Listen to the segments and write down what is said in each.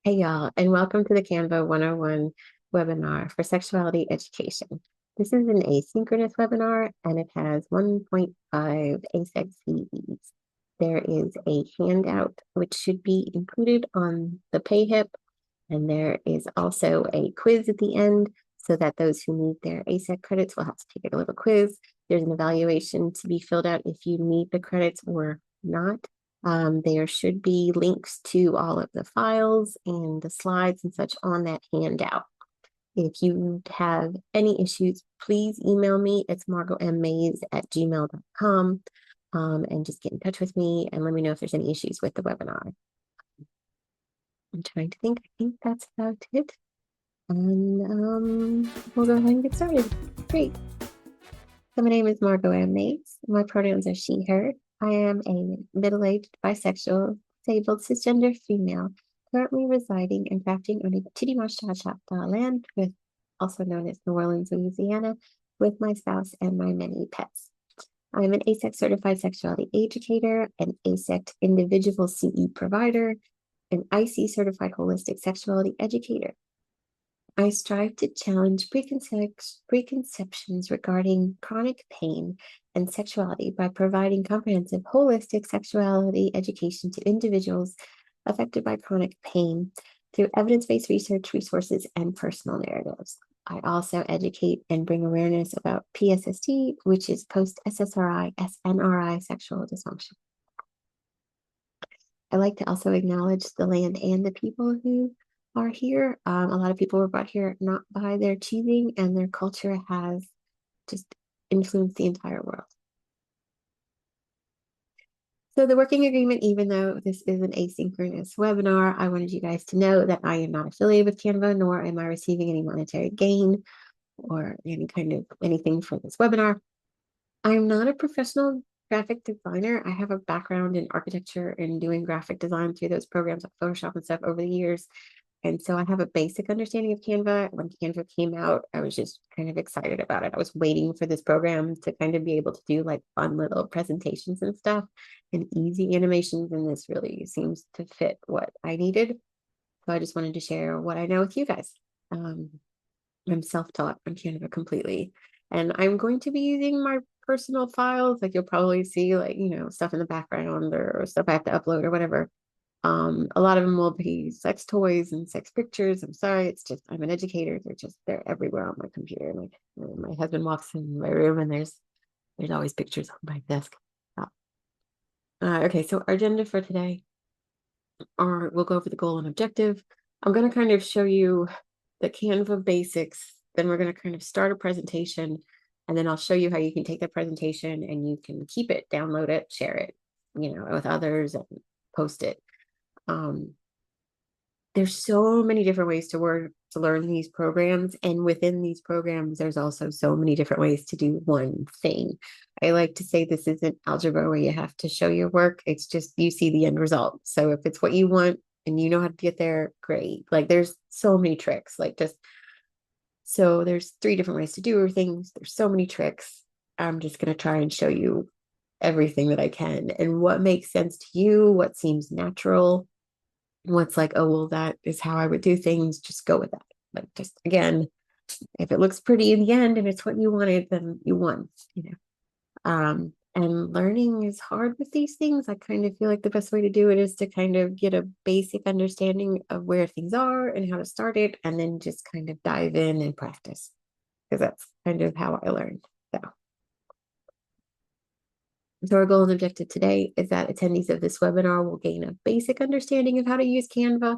Hey y'all, and welcome to the Canva 101 webinar for sexuality education. This is an asynchronous webinar and it has 1.5 AASECT CEs. There is a handout which should be included on the PayHip, and there is also a quiz at the end so that those who need their AASECT credits will have to take a little quiz. There's an evaluation to be filled out if you need the credits or not. There should be links to all of the files and the slides and such on that handout. If you have any issues, please email me. It's margotmays@gmail.com, and just get in touch with me and let me know if there's any issues with the webinar. I'm trying to think. I think that's about it. And we'll go ahead and get started. Great. So my name is Margot M. Mays. My pronouns are she, her. I am a middle-aged, bisexual, disabled, cisgender female, currently residing and crafting on a Titty Mosh style land, also known as New Orleans, Louisiana, with my spouse and my many pets. I'm an AASECT certified sexuality educator, an AASECT individual CE provider, an IC certified holistic sexuality educator. I strive to challenge preconceptions regarding chronic pain and sexuality by providing comprehensive, holistic sexuality education to individuals affected by chronic pain through evidence-based research, resources, and personal narratives. I also educate and bring awareness about PSSD, which is post-SSRI, SNRI sexual dysfunction. I like to also acknowledge the land and the people who are here. A lot of people were brought here not by their choosing, and their culture has just influenced the entire world. So the working agreement, even though this is an asynchronous webinar, I wanted you guys to know that I am not affiliated with Canva, nor am I receiving any monetary gain or any kind of anything for this webinar. I'm not a professional graphic designer. I have a background in architecture and doing graphic design through those programs like Photoshop and stuff over the years. And so I have a basic understanding of Canva. When Canva came out, I was just kind of excited about it. I was waiting for this program to kind of be able to do like fun little presentations and stuff and easy animations. And this really seems to fit what I needed. So I just wanted to share what I know with you guys. I'm self-taught on Canva completely. And I'm going to be using my personal files. Like you'll probably see like, stuff in the background or stuff I have to upload or whatever. A lot of them will be sex toys and sex pictures. I'm sorry, it's just I'm an educator. They're everywhere on my computer. My husband walks in my room and there's always pictures on my desk. Okay, so our agenda for today we'll go over the goal and objective. I'm going to kind of show you the Canva basics. Then we're going to kind of start a presentation, and then I'll show you how you can take that presentation and you can keep it, download it, share it, with others and post it. There's so many different ways to learn these programs, and within these programs there's also so many different ways to do one thing. I like to say this isn't algebra where you have to show your work. It's just you see the end result. So if it's what you want and you know how to get there, great. Like there's so many tricks, so there's 3 different ways to do things. There's so many tricks. I'm just going to try and show you everything that I can and what makes sense to you, what seems natural, what's like, oh, well, that is how I would do things. Just go with that. Like, just again, if it looks pretty in the end and it's what you wanted, then you won, And learning is hard with these things. I kind of feel like the best way to do it is to kind of get a basic understanding of where things are and how to start it, and then just kind of dive in and practice, because that's kind of how I learned. So our goal and objective today is that attendees of this webinar will gain a basic understanding of how to use Canva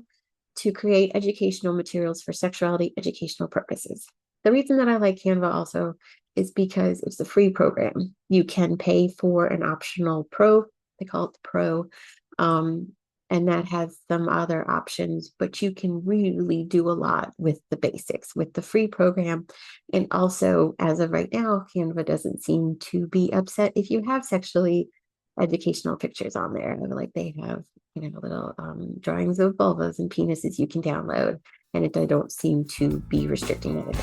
to create educational materials for sexuality educational purposes. The reason that I like Canva also is because it's a free program. You can pay for an optional pro, they call it the pro, and that has some other options, but you can really do a lot with the basics, with the free program. And also, as of right now, Canva doesn't seem to be upset if you have sexually educational pictures on there. Like they have, little drawings of vulvas and penises you can download, and they don't seem to be restricting it.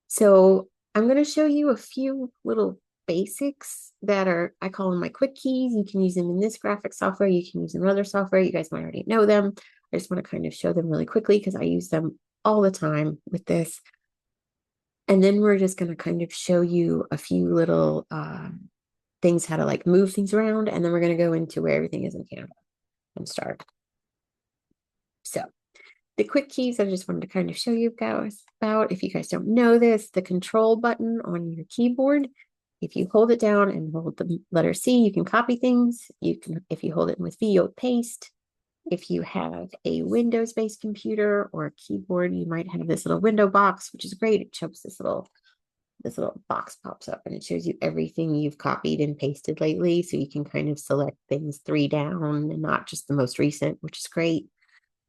So I'm going to show you a few little basics that are, I call them my quick keys. You can use them in this graphic software. You can use them in other software. You guys might already know them. I just want to kind of show them really quickly because I use them all the time with this. And then we're just going to kind of show you a few little things, how to like move things around. And then we're going to go into where everything is in Canva and start. So the quick keys I just wanted to kind of show you guys about. If you guys don't know this, the control button on your keyboard, if you hold it down and hold the letter C, you can copy things. You can, if you hold it with V, you'll paste. If you have a Windows-based computer or a keyboard, you might have this little window box, which is great. It shows this little box pops up and it shows you everything you've copied and pasted lately. So you can kind of select things 3 down and not just the most recent, which is great.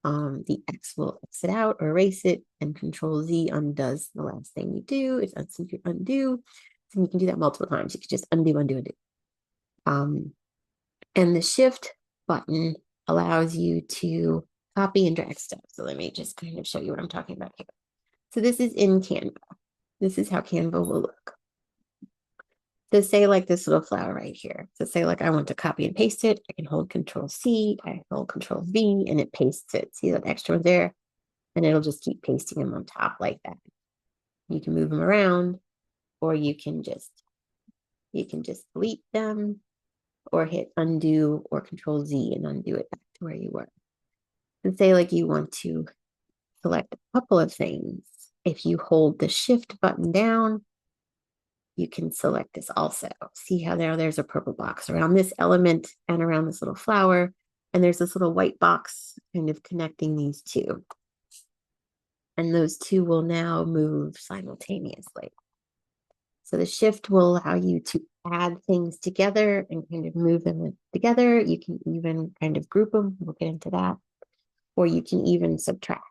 The X will exit out or erase it, and Control Z undoes the last thing you do. It's undo. So you can do that multiple times. You can just undo, undo, undo. And the Shift button allows you to copy and drag stuff. So let me just kind of show you what I'm talking about here. So this is in Canva. This is how Canva will look. So say like this little flower right here. So say like I want to copy and paste it. I can hold Control C, I hold Control V, and it pastes it. See that extra one there? And it'll just keep pasting them on top like that. You can move them around, or you can just delete them, or hit undo or Control Z and undo it back to where you were. And say like you want to select a couple of things. If you hold the Shift button down, you can select this also. See how there's a purple box around this element and around this little flower. And there's this little white box kind of connecting these two. And those two will now move simultaneously. So the Shift will allow you to add things together and kind of move them together. You can even kind of group them. We'll get into that. Or you can even subtract.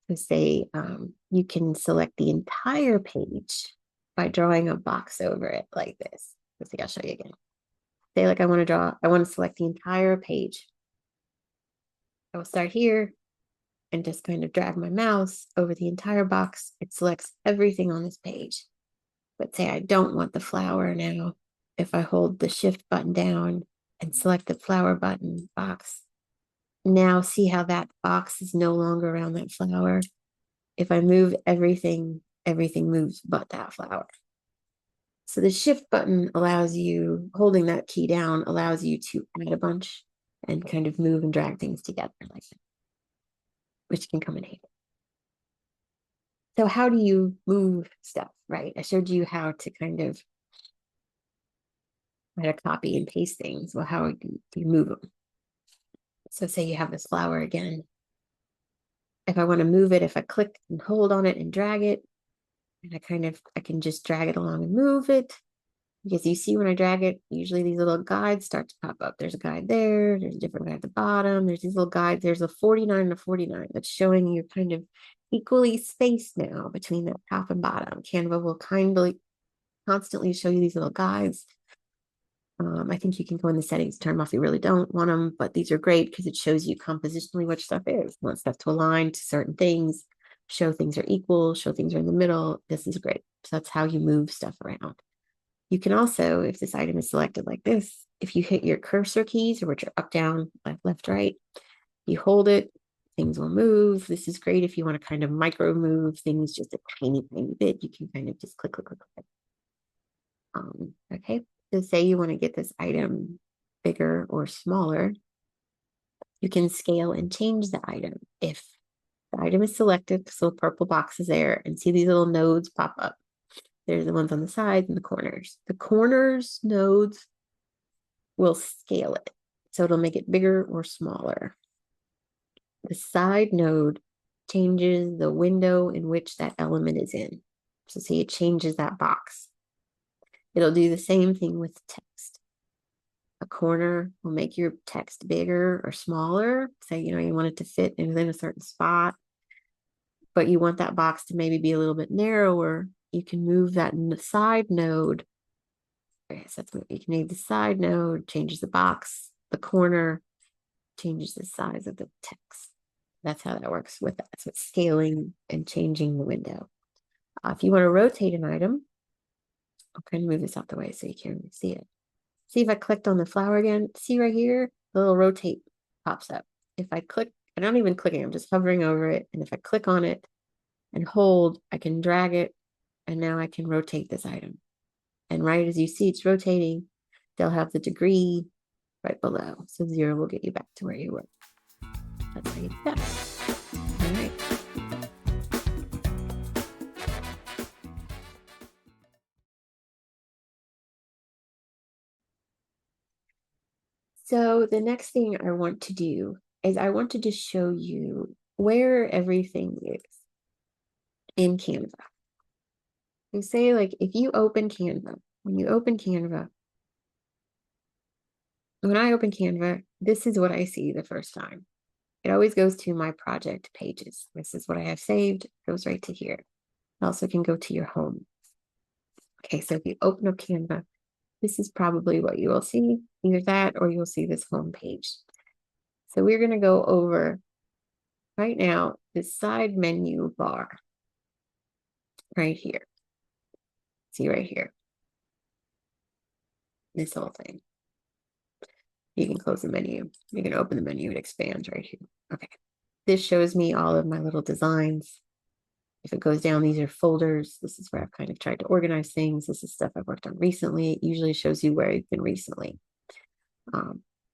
So say you can select the entire page by drawing a box over it like this. Let's see, I'll show you again. Say like I want to select the entire page. I will start here and just kind of drag my mouse over the entire box. It selects everything on this page. But say I don't want the flower now. If I hold the Shift button down and select the flower button box, now see how that box is no longer around that flower. If I move everything, everything moves but that flower. So the Shift button allows you, holding that key down, allows you to add a bunch and kind of move and drag things together like that, which can come in handy. So how do you move stuff, right? I showed you how to kind of copy and paste things. Well, how do you move them? So say you have this flower again. If I want to move it, if I click and hold on it and drag it, and I can just drag it along and move it. Because you see when I drag it, usually these little guides start to pop up. There's a guide there, there's a different guide at the bottom, there's these little guides, there's a 49 and a 49 that's showing you kind of equally spaced now between the top and bottom. Canva will kindly constantly show you these little guides. I think you can go in the settings, turn them off if you really don't want them, but these are great because it shows you compositionally what stuff is. You want stuff to align to certain things, show things are equal, show things are in the middle. This is great. So that's how you move stuff around. You can also, if this item is selected like this, if you hit your cursor keys, or which are up, down, left, right, you hold it, things will move. This is great if you want to kind of micro move things just a tiny bit. You can kind of just click. Okay, so say you want to get this item bigger or smaller, you can scale and change the item. If the item is selected, this little purple box is there, and see these little nodes pop up. There's the ones on the sides and the corners. The corners nodes will scale it. So it'll make it bigger or smaller. The side node changes the window in which that element is in. So see, it changes that box. It'll do the same thing with text. A corner will make your text bigger or smaller. Say, you want it to fit within a certain spot, but you want that box to maybe be a little bit narrower. You can move that side node. Okay, so that's what you can make. The side node changes the box. The corner changes the size of the text. That's how that works with that. So it's scaling and changing the window. If you want to rotate an item, I'll kind of move this out the way so you can't see it. See if I clicked on the flower again, see right here, the little rotate pops up. If I click, I'm not even clicking, I'm just hovering over it. And if I click on it and hold, I can drag it. And now I can rotate this item. And right as you see it's rotating, they'll have the degree right below. So 0 will get you back to where you were. That's how you do that. All right. So the next thing I want to do is I want to just show you where everything is in Canva. You say, like, if you open Canva, when I open Canva, this is what I see the first time. It always goes to my project pages. This is what I have saved, it goes right to here. It also can go to your home. Okay, so if you open up Canva, this is probably what you will see, either that or you'll see this home page. So we're going to go over right now this side menu bar right here. See right here. This whole thing. You can close the menu. You can open the menu. It expands right here. Okay. This shows me all of my little designs. If it goes down, these are folders. This is where I've kind of tried to organize things. This is stuff I've worked on recently. It usually shows you where you've been recently.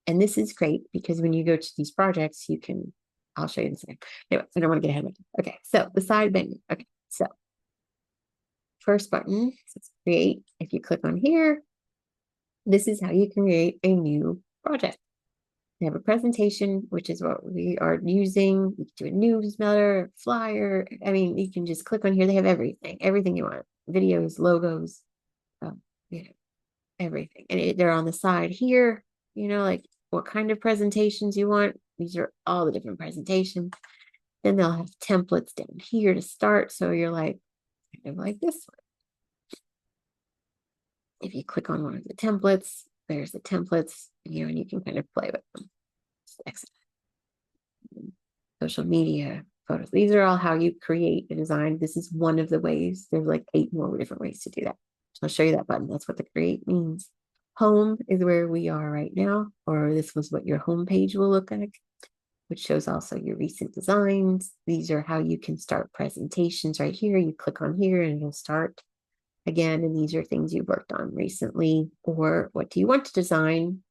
And this is great because when you go to these projects, you can, I'll show you in a second. Anyway, I don't want to get ahead of it. Okay, so the side menu. Okay, so first button says create. If you click on here, this is how you create a new project. They have a presentation, which is what we are using. You can do a newsletter, flyer. I mean, you can just click on here. They have everything you want. Videos, logos, you know, everything. And they're on the side here, you know, like what kind of presentations you want. These are all the different presentations. Then they'll have templates down here to start. So you're like, kind of like this one. If you click on one of the templates, there's the templates, you know, and you can kind of play with them. Excellent. Social media, photos. These are all how you create a design. This is one of the ways. There's like 8 more different ways to do that. So I'll show you that button. That's what the create means. Home is where we are right now, or this was what your home page will look like, which shows also your recent designs. These are how you can start presentations right here. You click on here and it'll start again. And these are things you've worked on recently, or what do you want to design?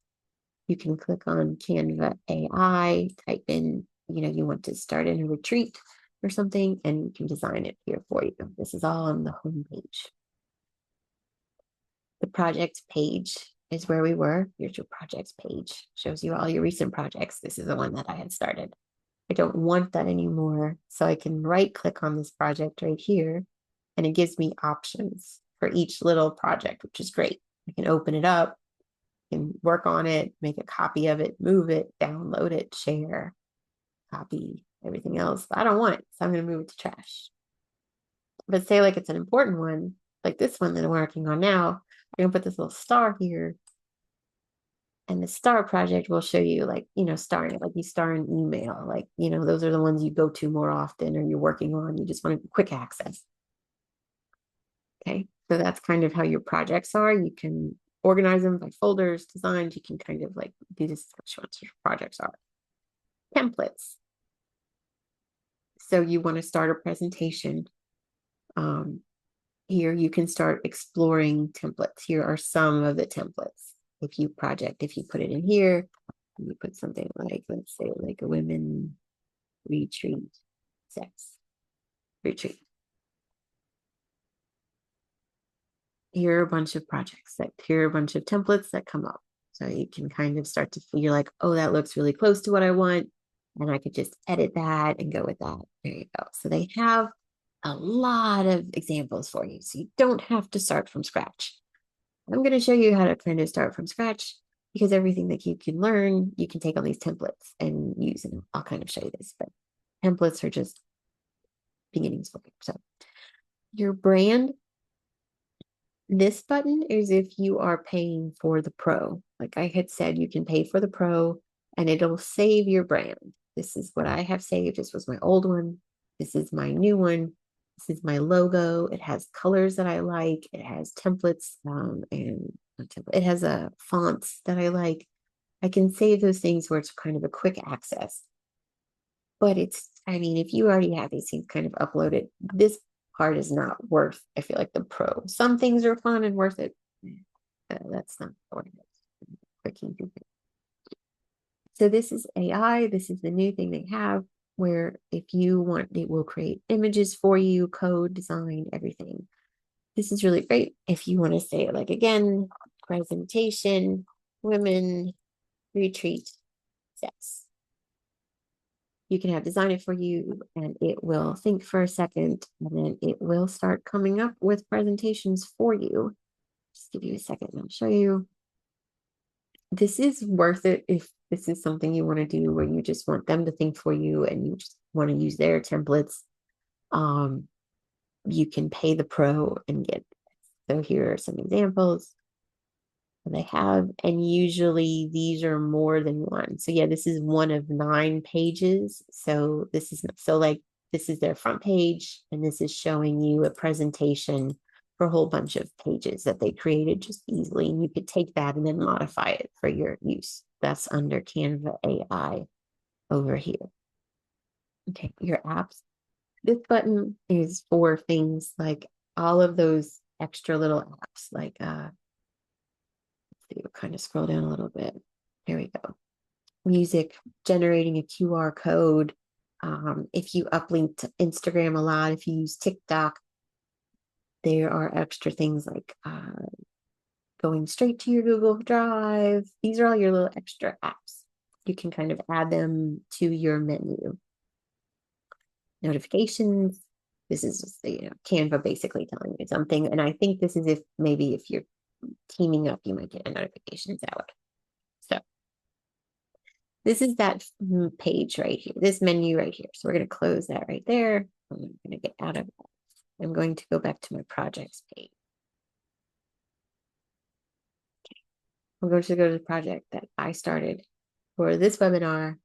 You can click on Canva AI, type in, you know, you want to start in a retreat or something, and you can design it here for you. This is all on the home page. The projects page is where we were. Here's your projects page. Shows you all your recent projects. This is the one that I had started. I don't want that anymore. So I can right click on this project right here, and it gives me options for each little project, which is great. I can open it up, can work on it, make a copy of it, move it, download it, share, copy, everything else. But I don't want it, so I'm going to move it to trash. But say like it's an important one, like this one that I'm working on now, I'm going to put this little star here. And the star project will show you, like, you know, starring it, like you star an email, like, you know, those are the ones you go to more often or you're working on. You just want quick access. Okay, so that's kind of how your projects are. You can organize them by folders, designs. You can kind of like do this, which ones your projects are. Templates. So you want to start a presentation. Here you can start exploring templates. Here are some of the templates. If you put it in here, you put something like, let's say like a women retreat, sex retreat. Here are a bunch of projects here are a bunch of templates that come up. So you can kind of start to feel like, oh, that looks really close to what I want. And I could just edit that and go with that. There you go. So they have a lot of examples for you. So you don't have to start from scratch. I'm going to show you how to kind of start from scratch, because everything that you can learn, you can take on these templates and use. And I'll kind of show you this, but templates are just beginnings for you. So your brand, this button is if you are paying for the pro. Like I had said, you can pay for the pro and it'll save your brand. This is what I have saved. This was my old one. This is my new one. This is my logo. It has colors that I like. It has templates and it has fonts that I like. I can save those things where it's kind of a quick access. But I mean, if you already have these things kind of uploaded, this part is not worth, I feel like, the pro. Some things are fun and worth it. That's not worth it. Quick, easy thing. So this is AI. This is the new thing they have where if you want, it will create images for you, code, design, everything. This is really great if you want to say it like, again, presentation, women, retreat, sex. You can have design it for you and it will think for a second and then it will start coming up with presentations for you. Just give you a second and I'll show you. This is worth it if this is something you want to do where you just want them to think for you and you just want to use their templates. You can pay the pro and get this. So here are some examples they have, and usually these are more than one. So yeah, this is one of 9 pages. So this is this is their front page, and this is showing you a presentation for a whole bunch of pages that they created just easily. And you could take that and then modify it for your use. That's under Canva AI over here. Okay, your apps. This button is for things like all of those extra little apps, like let's see, we'll kind of scroll down a little bit. There we go. Music, generating a QR code. If you uplink to Instagram a lot, if you use TikTok, there are extra things like going straight to your Google Drive. These are all your little extra apps. You can kind of add them to your menu. Notifications. This is just, Canva basically telling you something. And I think this is if you're teaming up, you might get a notifications out. So this is that page right here, this menu right here. So we're going to close that right there. I'm going to get out of that. I'm going to go back to my projects page. Okay. I'm going to go to the project that I started for this webinar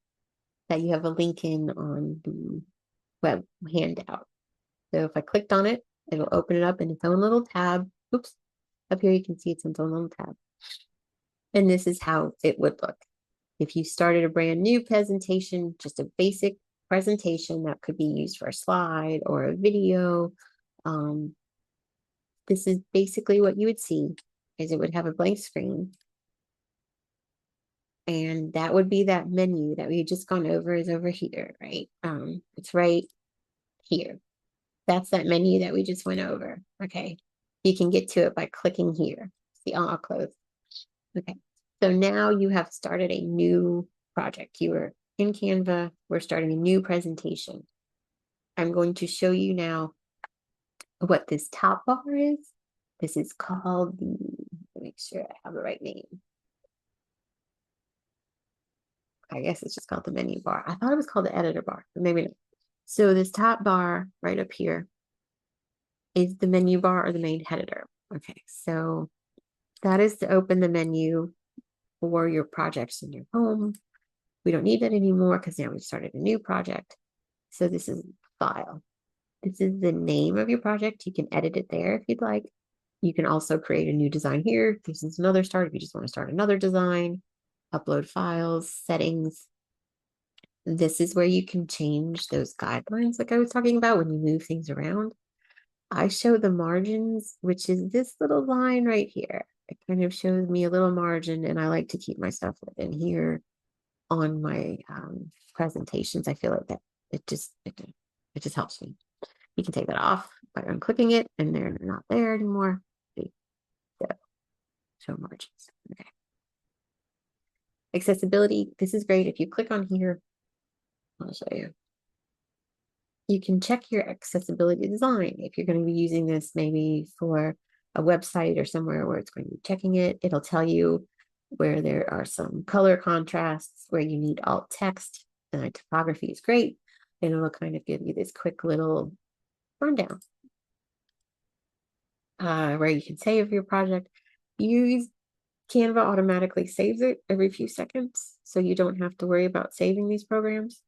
that you have a link in on the web handout. So if I clicked on it, it'll open it up in its own little tab. Oops, up here you can see its own little tab. And this is how it would look. If you started a brand new presentation, just a basic presentation that could be used for a slide or a video, this is basically what you would see, is it would have a blank screen. And that would be that menu that we had just gone over is over here, right? It's right here. That's that menu that we just went over. Okay. You can get to it by clicking here. See, I'll close. Okay. So now you have started a new project. You are in Canva. We're starting a new presentation. I'm going to show you now what this top bar is. This is called make sure I have the right name. I guess it's just called the menu bar. I thought it was called the editor bar, but maybe not. So this top bar right up here is the menu bar or the main editor. Okay, so that is to open the menu for your projects in your home. We don't need that anymore because now we've started a new project. So this is file. This is the name of your project. You can edit it there if you'd like. You can also create a new design here. This is another start if you just want to start another design. Upload files, settings. This is where you can change those guidelines like I was talking about when you move things around. I show the margins, which is this little line right here. It kind of shows me a little margin, and I like to keep my stuff within here on my presentations. I feel like that it just helps me. You can take that off by unclicking it, and they're not there anymore. So, show margins. Okay. Accessibility. This is great. If you click on here, I'll show you. You can check your accessibility design. If you're going to be using this maybe for a website or somewhere where it's going to be checking it, it'll tell you where there are some color contrasts, where you need alt text. Typography is great. And it'll kind of give you this quick little rundown where you can save your project. Canva automatically saves it every few seconds, so you don't have to worry about saving these programs.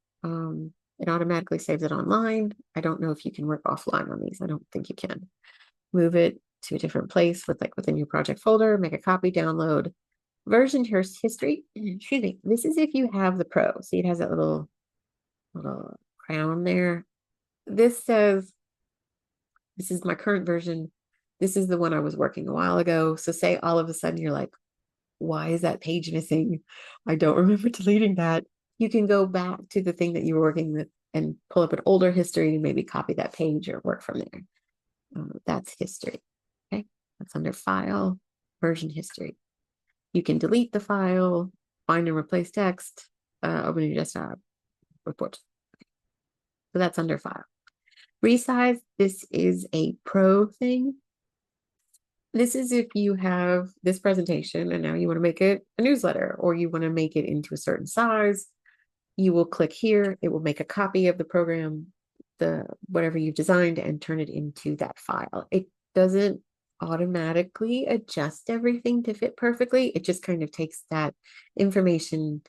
It automatically saves it online. I don't know if you can work offline on these. I don't think you can. Move it to a different place within your project folder, make a copy, download. Version history, excuse me. This is if you have the Pro. See, it has that little crown there. This says, this is my current version. This is the one I was working a while ago. So say all of a sudden you're like, why is that page missing? I don't remember deleting that. You can go back to the thing that you were working with and pull up an older history, maybe copy that page or work from there. That's history. Okay, that's under File, Version History. You can delete the file, find and replace text, open your desktop, report. So that's under File. Resize, this is a Pro thing. This is if you have this presentation and now you want to make it a newsletter or you want to make it into a certain size. You will click here. It will make a copy of the program, whatever you've designed, and turn it into that file. It doesn't automatically adjust everything to fit perfectly. It just kind of takes that information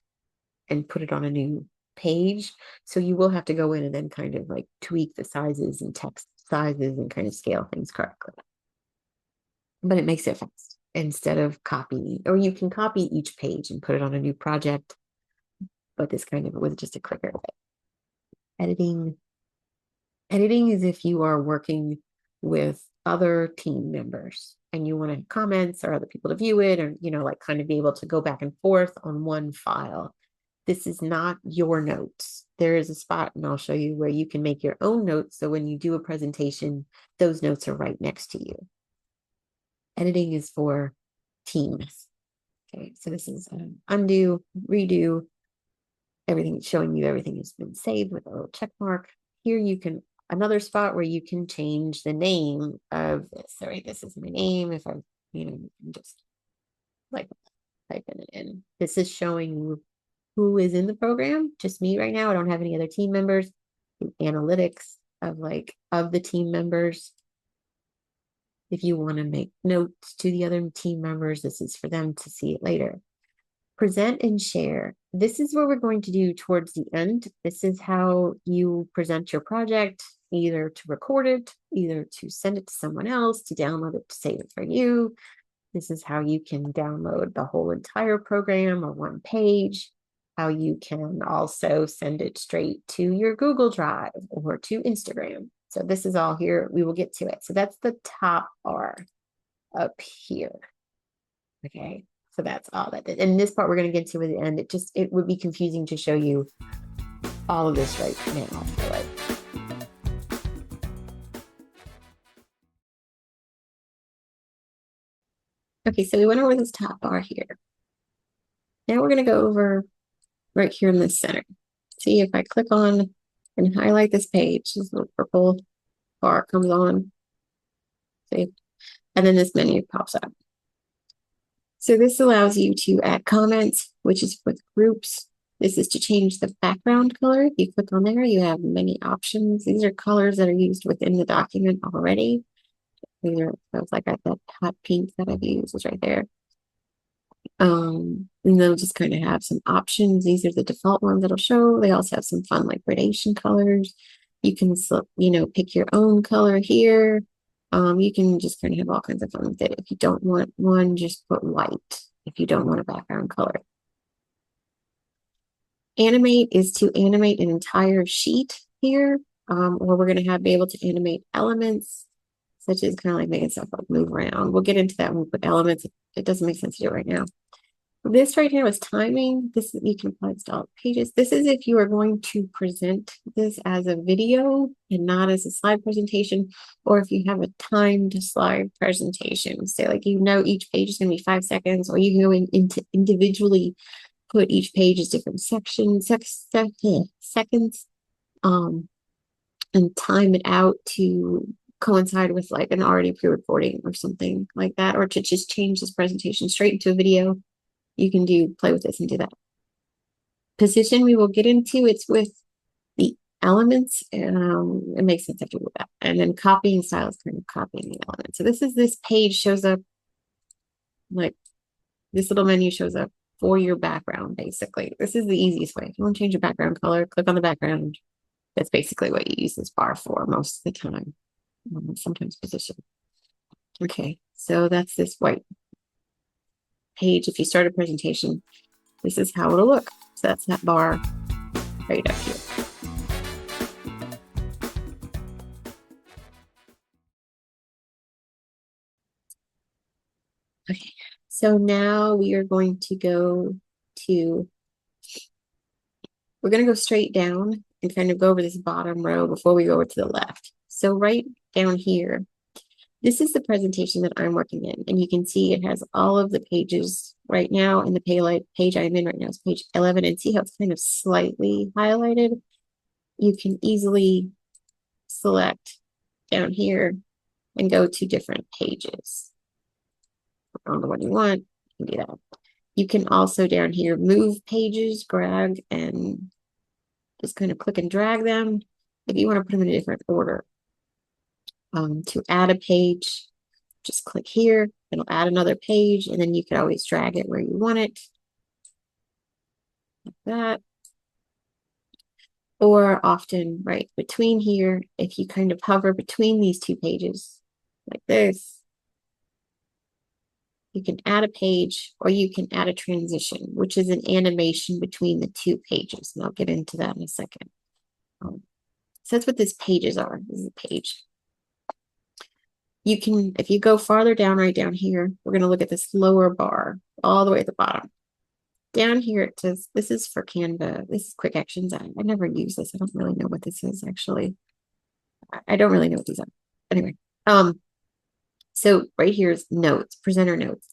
and put it on a new page. So you will have to go in and then kind of like tweak the sizes and text sizes and kind of scale things correctly. But it makes it fast instead of copying, or you can copy each page and put it on a new project. But this kind of was just a clicker. Editing. Editing is if you are working with other team members and you want to have comments or other people to view it, or, like kind of be able to go back and forth on one file. This is not your notes. There is a spot, and I'll show you, where you can make your own notes. So when you do a presentation, those notes are right next to you. Editing is for teams. Okay, so this is undo, redo. Everything showing you everything has been saved with a little check mark. Here you can, another spot where you can change the name of this. All right, this is my name. If I, you can just like typing it in. This is showing you who is in the program. Just me right now. I don't have any other team members. The analytics of the team members. If you want to make notes to the other team members, this is for them to see it later. Present and share. This is what we're going to do towards the end. This is how you present your project, either to record it, either to send it to someone else, to download it, to save it for you. This is how you can download the whole entire program or one page, how you can also send it straight to your Google Drive or to Instagram. So this is all here. We will get to it. So that's the top bar up here. Okay. So that's all that is. And this part we're going to get to at the end. It would be confusing to show you all of this right now. Okay, so we went over this top bar here. Now we're going to go over right here in the center. See, if I click on and highlight this page, this little purple bar comes on. See? And then this menu pops up. So this allows you to add comments, which is with groups. This is to change the background color. If you click on there, you have many options. These are colors that are used within the document already. These are like that hot pink that I've used is right there. And they'll just kind of have some options. These are the default ones that'll show. They also have some fun like gradation colors. You can, pick your own color here. You can just kind of have all kinds of fun with it. If you don't want one, just put white if you don't want a background color. Animate is to animate an entire sheet here, or we're going to be able to animate elements, such as kind of like making stuff like move around. We'll get into that when we put elements. It doesn't make sense to do it right now. This right here is timing. This you can apply to all pages. This is if you are going to present this as a video and not as a slide presentation, or if you have a timed slide presentation. Say like each page is going to be 5 seconds, or you can go into individually put each page as different sections, seconds, and time it out to coincide with like an already pre-recording or something like that, or to just change this presentation straight into a video. You can play with this and do that. Position, we will get into. It's with the elements. It makes sense after that. And then copying style is kind of copying the elements. So this page shows up, like this little menu shows up for your background, basically. This is the easiest way. If you want to change your background color, click on the background, That's basically what you use this bar for most of the time. Sometimes position. Okay, so that's this white page. If you start a presentation, this is how it'll look. So that's that bar right up here. Okay, so now we are going to go to, we're going to go straight down and kind of go over this bottom row before we go over to the left. So right down here, this is the presentation that I'm working in, and you can see it has all of the pages right now, and the page I'm in right now is page 11, and see how it's kind of slightly highlighted? You can easily select down here and go to different pages. On the one you want, you can do that. You can also down here move pages, drag, and just kind of click and drag them if you want to put them in a different order. To add a page, just click here, it'll add another page, and then you can always drag it where you want it, like that. Or often right between here, if you kind of hover between these two pages, like this, you can add a page, or you can add a transition, which is an animation between the two pages, and I'll get into that in a second. So that's what these pages are. This is a page. You can, if you go farther down, right down here, we're going to look at this lower bar all the way at the bottom. Down here, it says, this is for Canva. This is quick actions. I never use this. I don't really know what this is, actually. I don't really know what these are. Anyway, so right here is notes, presenter notes.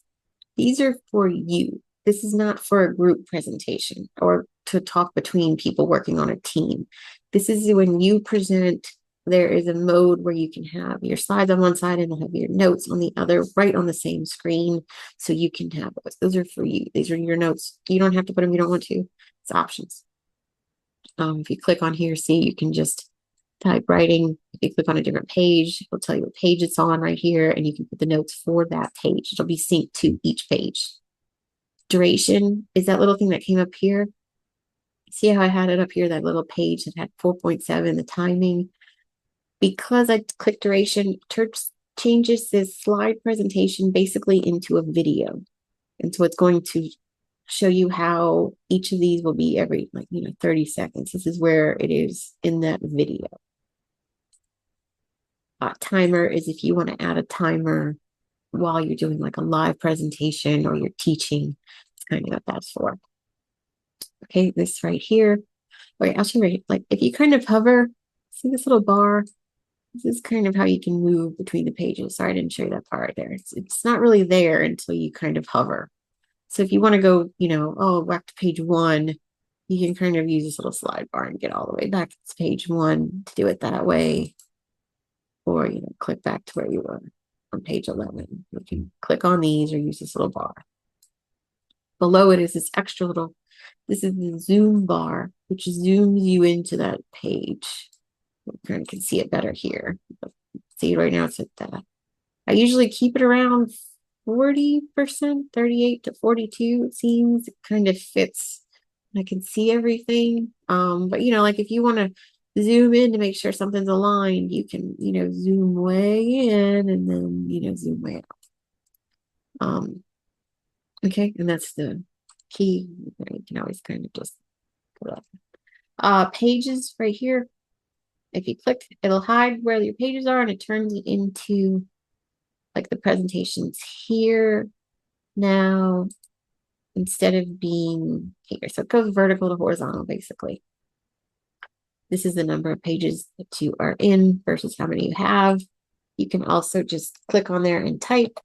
These are for you. This is not for a group presentation or to talk between people working on a team. This is when you present. There is a mode where you can have your slides on one side and have your notes on the other, right on the same screen. So you can have those. Those are for you. These are your notes. You don't have to put them if you don't want to. It's options. If you click on here, see, you can just type writing. If you click on a different page, it'll tell you what page it's on right here, and you can put the notes for that page. It'll be synced to each page. Duration is that little thing that came up here. See how I had it up here, that little page that had 4.7, the timing. Because I clicked duration, changes this slide presentation basically into a video. And so it's going to show you how each of these will be every 30 seconds. This is where it is in that video. Timer is if you want to add a timer while you're doing like a live presentation or you're teaching. It's kind of what that's for. Okay, this right here. Wait, I'll show you, like if you kind of hover, see this little bar? This is kind of how you can move between the pages. Sorry, I didn't show you that part right there. It's not really there until you kind of hover. So if you want to go, back to page 1, you can kind of use this little slide bar and get all the way back to page 1 to do it that way. Or, click back to where you were on page 11. You can click on these or use this little bar. Below it is this extra little, this is the zoom bar, which zooms you into that page. You kind of can see it better here. See, right now it's at that. I usually keep it around 40%, 38 to 42. It seems it kind of fits. I can see everything. But like if you want to zoom in to make sure something's aligned, you can, zoom way in and then, zoom way out. Okay, and that's the key. You can always kind of just go up. Pages right here. If you click, it'll hide where your pages are and it turns it into like the presentations here now instead of being here. So it goes vertical to horizontal, basically. This is the number of pages that you are in versus how many you have. You can also just click on there and type.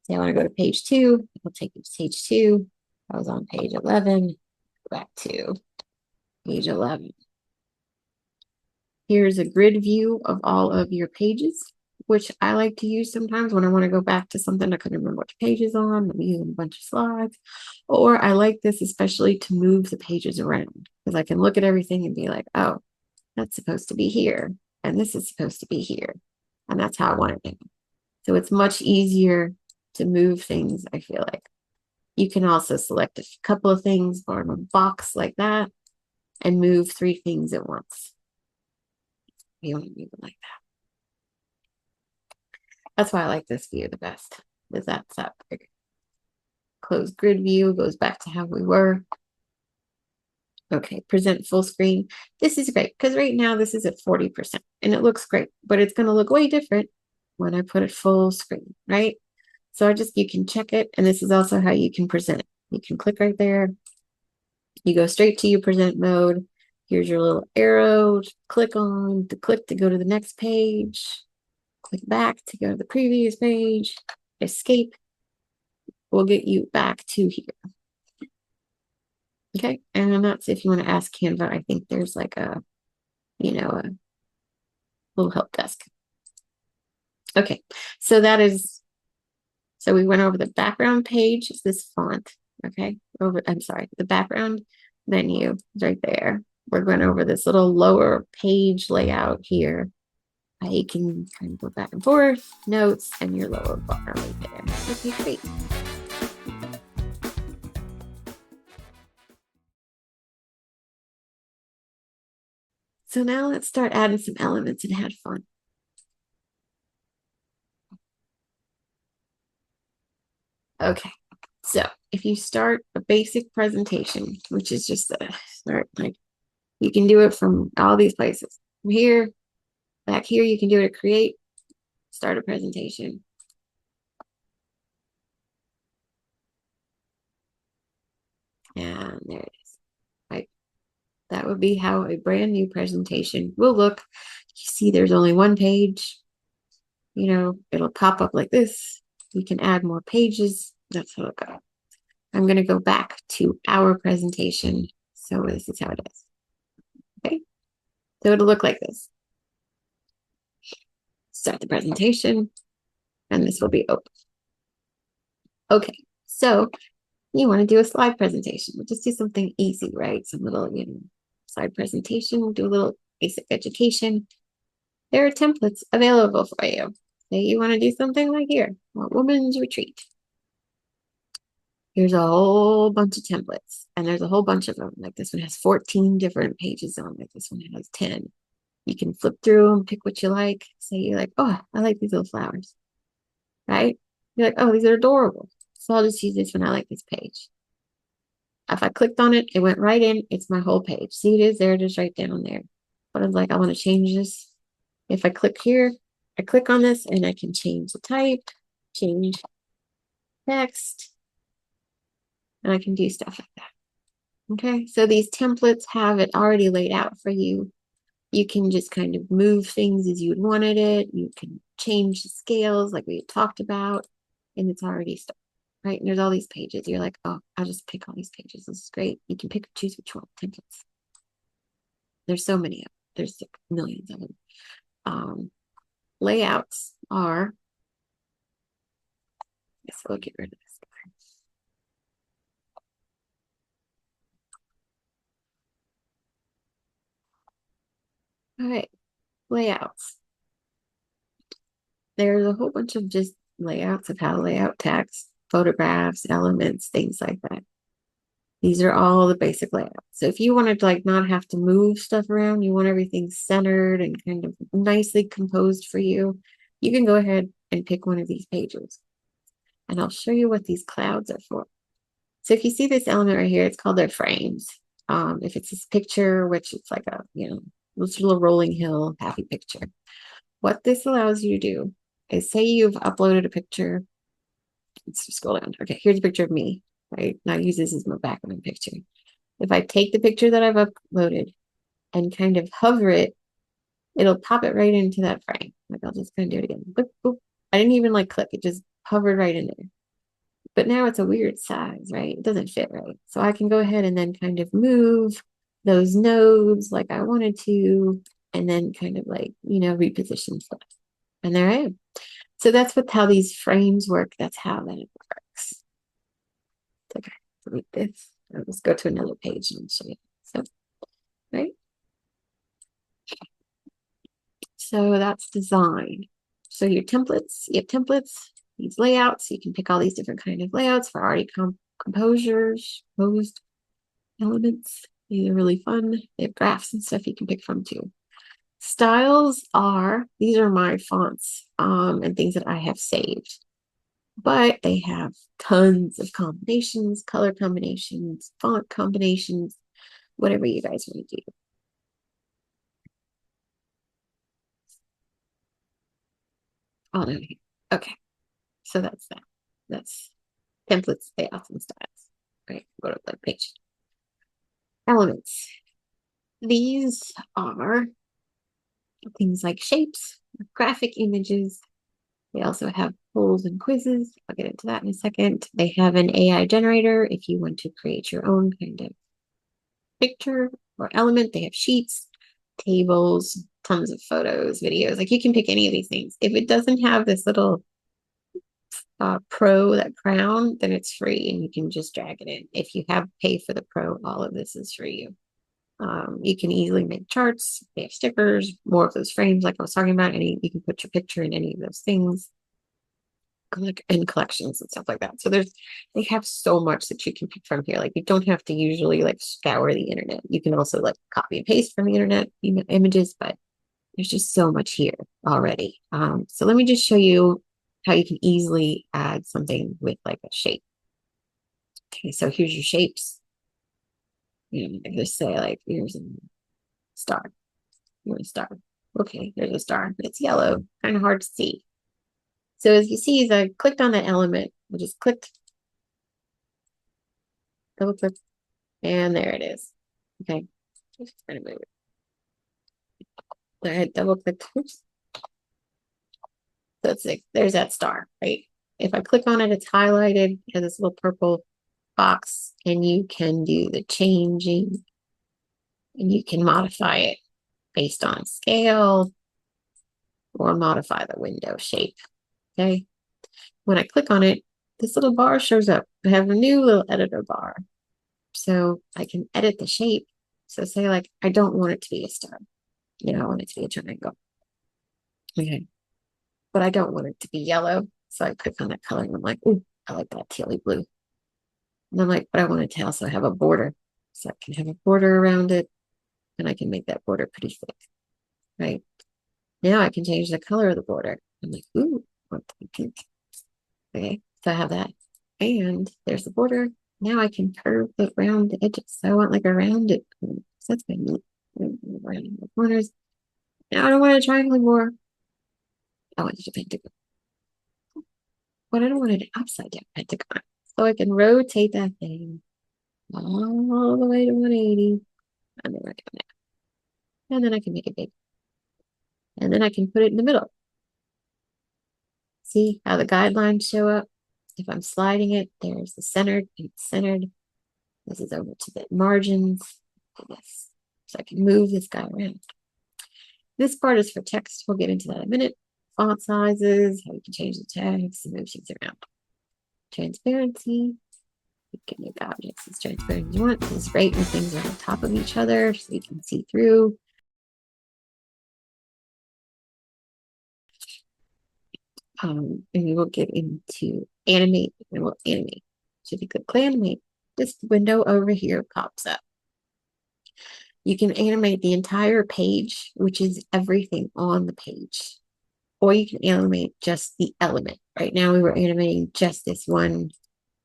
Say I want to go to page 2. It'll take you to page 2. I was on page 11. Go back to page 11. Here's a grid view of all of your pages, which I like to use sometimes when I want to go back to something I couldn't remember which page is on. I'm using a bunch of slides. Or I like this especially to move the pages around because I can look at everything and be like, oh, that's supposed to be here. And this is supposed to be here. And that's how I want it now. So it's much easier to move things, I feel like. You can also select a couple of things, form a box like that, and move 3 things at once. You want to move it like that. That's why I like this view the best, is that's that big. Close grid view goes back to how we were. Okay, present full screen. This is great because right now this is at 40% and it looks great, but it's going to look way different when I put it full screen, right? So you can check it. And this is also how you can present it. You can click right there. You go straight to your present mode. Here's your little arrow to click on, to click to go to the next page. Click back to go to the previous page. Escape will get you back to here. Okay, and that's if you want to ask Canva. I think there's like a little help desk. Okay, so we went over the background page, is this font, okay? I'm sorry, the background menu is right there. We're going over this little lower page layout here. You can kind of go back and forth, notes, and your lower bar right there. Okay, great. So now let's start adding some elements and have fun. Okay, so if you start a basic presentation, which is just start, like, you can do it from all these places. From here, back here, you can do it to create, start a presentation. And there it is. Right. That would be how a brand new presentation will look. You see there's only one page. It'll pop up like this. You can add more pages. That's how it'll go. I'm going to go back to our presentation. So this is how it is. Okay. So it'll look like this. Start the presentation. And this will be open. Okay. So you want to do a slide presentation. We'll just do something easy, right? Some little, slide presentation. We'll do a little basic education. There are templates available for you. Say you want to do something like here, a woman's retreat. Here's a whole bunch of templates, and there's a whole bunch of them. Like this one has 14 different pages on it. This one has 10. You can flip through them, pick what you like. Say you're like, oh, I like these little flowers, right? You're like, oh, these are adorable. So I'll just use this one. I like this page. If I clicked on it, it went right in. It's my whole page. See, it is there, just right down there. But I'm like, I want to change this. If I click here, I click on this and I can change the type, change text, and I can do stuff like that. Okay, so these templates have it already laid out for you. You can just kind of move things as you wanted it. You can change the scales like we talked about, and it's already started, right? And there's all these pages. You're like, oh, I'll just pick all these pages. This is great. You can choose which one, templates. There's so many of them. There's millions of them. Layouts are, I guess we'll get rid of this guy. All right, layouts. There's a whole bunch of just layouts of how to lay out text, photographs, elements, things like that. These are all the basic layouts. So if you wanted to like not have to move stuff around, you want everything centered and kind of nicely composed for you, you can go ahead and pick one of these pages. And I'll show you what these clouds are for. So if you see this element right here, it's called their frames. If it's this picture, which it's like a, this little rolling hill happy picture. What this allows you to do is say you've uploaded a picture. Let's just scroll down. Okay, here's a picture of me, right? Now I use this as my background picture. If I take the picture that I've uploaded and kind of hover it, it'll pop it right into that frame. Like I'll just kind of do it again. Boop, boop. I didn't even like click, it just hovered right in there. But now it's a weird size, right? It doesn't fit right. So I can go ahead and then kind of move those nodes like I wanted to, and then kind of like, reposition stuff. And there I am. So that's how these frames work. That's how that works. Okay, delete this. Let's go to another page and show you. So, right? So that's design. So your templates, you have templates, these layouts. You can pick all these different kind of layouts for already composed elements. These are really fun. They have graphs and stuff you can pick from too. Styles are, these are my fonts and things that I have saved, but they have tons of combinations, color combinations, font combinations, whatever you guys want to do. Oh, no. Okay. So that's that. That's templates, layouts, and styles. Right. Go to the page. Elements. These are things like shapes, graphic images. They also have polls and quizzes. I'll get into that in a second. They have an AI generator if you want to create your own kind of picture or element. They have sheets, tables, tons of photos, videos. Like you can pick any of these things. If it doesn't have this little pro, that crown, then it's free and you can just drag it in. If you have pay for the pro, all of this is for you. You can easily make charts. They have stickers, more of those frames like I was talking about. Any you can put your picture in any of those things, like in collections and stuff like that. So they have so much that you can pick from here. Like you don't have to usually like scour the internet. You can also like copy and paste from the internet images, but there's just so much here already. So let me just show you how you can easily add something with like a shape. Okay, so here's your shapes. Just say like here's a star. Here's a star. Okay, there's a star, but it's yellow, kind of hard to see. So as you see, as I clicked on that element, I just clicked, double click, and there it is. Okay, just trying to move it. I had double clicked. Oops. So it's like, there's that star, right? If I click on it, it's highlighted, it has this little purple box, and you can do the changing, and you can modify it based on scale or modify the window shape. Okay. When I click on it, this little bar shows up. I have a new little editor bar. So I can edit the shape. So say like, I don't want it to be a star. I want it to be a triangle. Okay. But I don't want it to be yellow. So I click on that color and I'm like, ooh, I like that tealy blue. And I'm like, but I want it to also have a border. So I can have a border around it and I can make that border pretty thick. Right. Now I can change the color of the border. I'm like, ooh, I want it to be pink. Okay. So I have that. And there's the border. Now I can curve the round edges. So I want like a rounded. So that's kind of neat. Rounding the corners. Now I don't want a triangle anymore. I want it to pentagon. But I don't want it upside down pentagon. So I can rotate that thing all the way to 180. And then I can, and then I can make it big. And then I can put it in the middle. See how the guidelines show up? If I'm sliding it, there's the centered, and it's centered. This is over to the margins. This. So I can move this guy around. This part is for text. We'll get into that in a minute. Font sizes, how you can change the text and move things around. Transparency. You can make objects as transparent as you want. This is great when things are on top of each other so you can see through. And we will get into animate, and we'll animate. So if you click animate, this window over here pops up. You can animate the entire page, which is everything on the page, or you can animate just the element. Right now we were animating just this one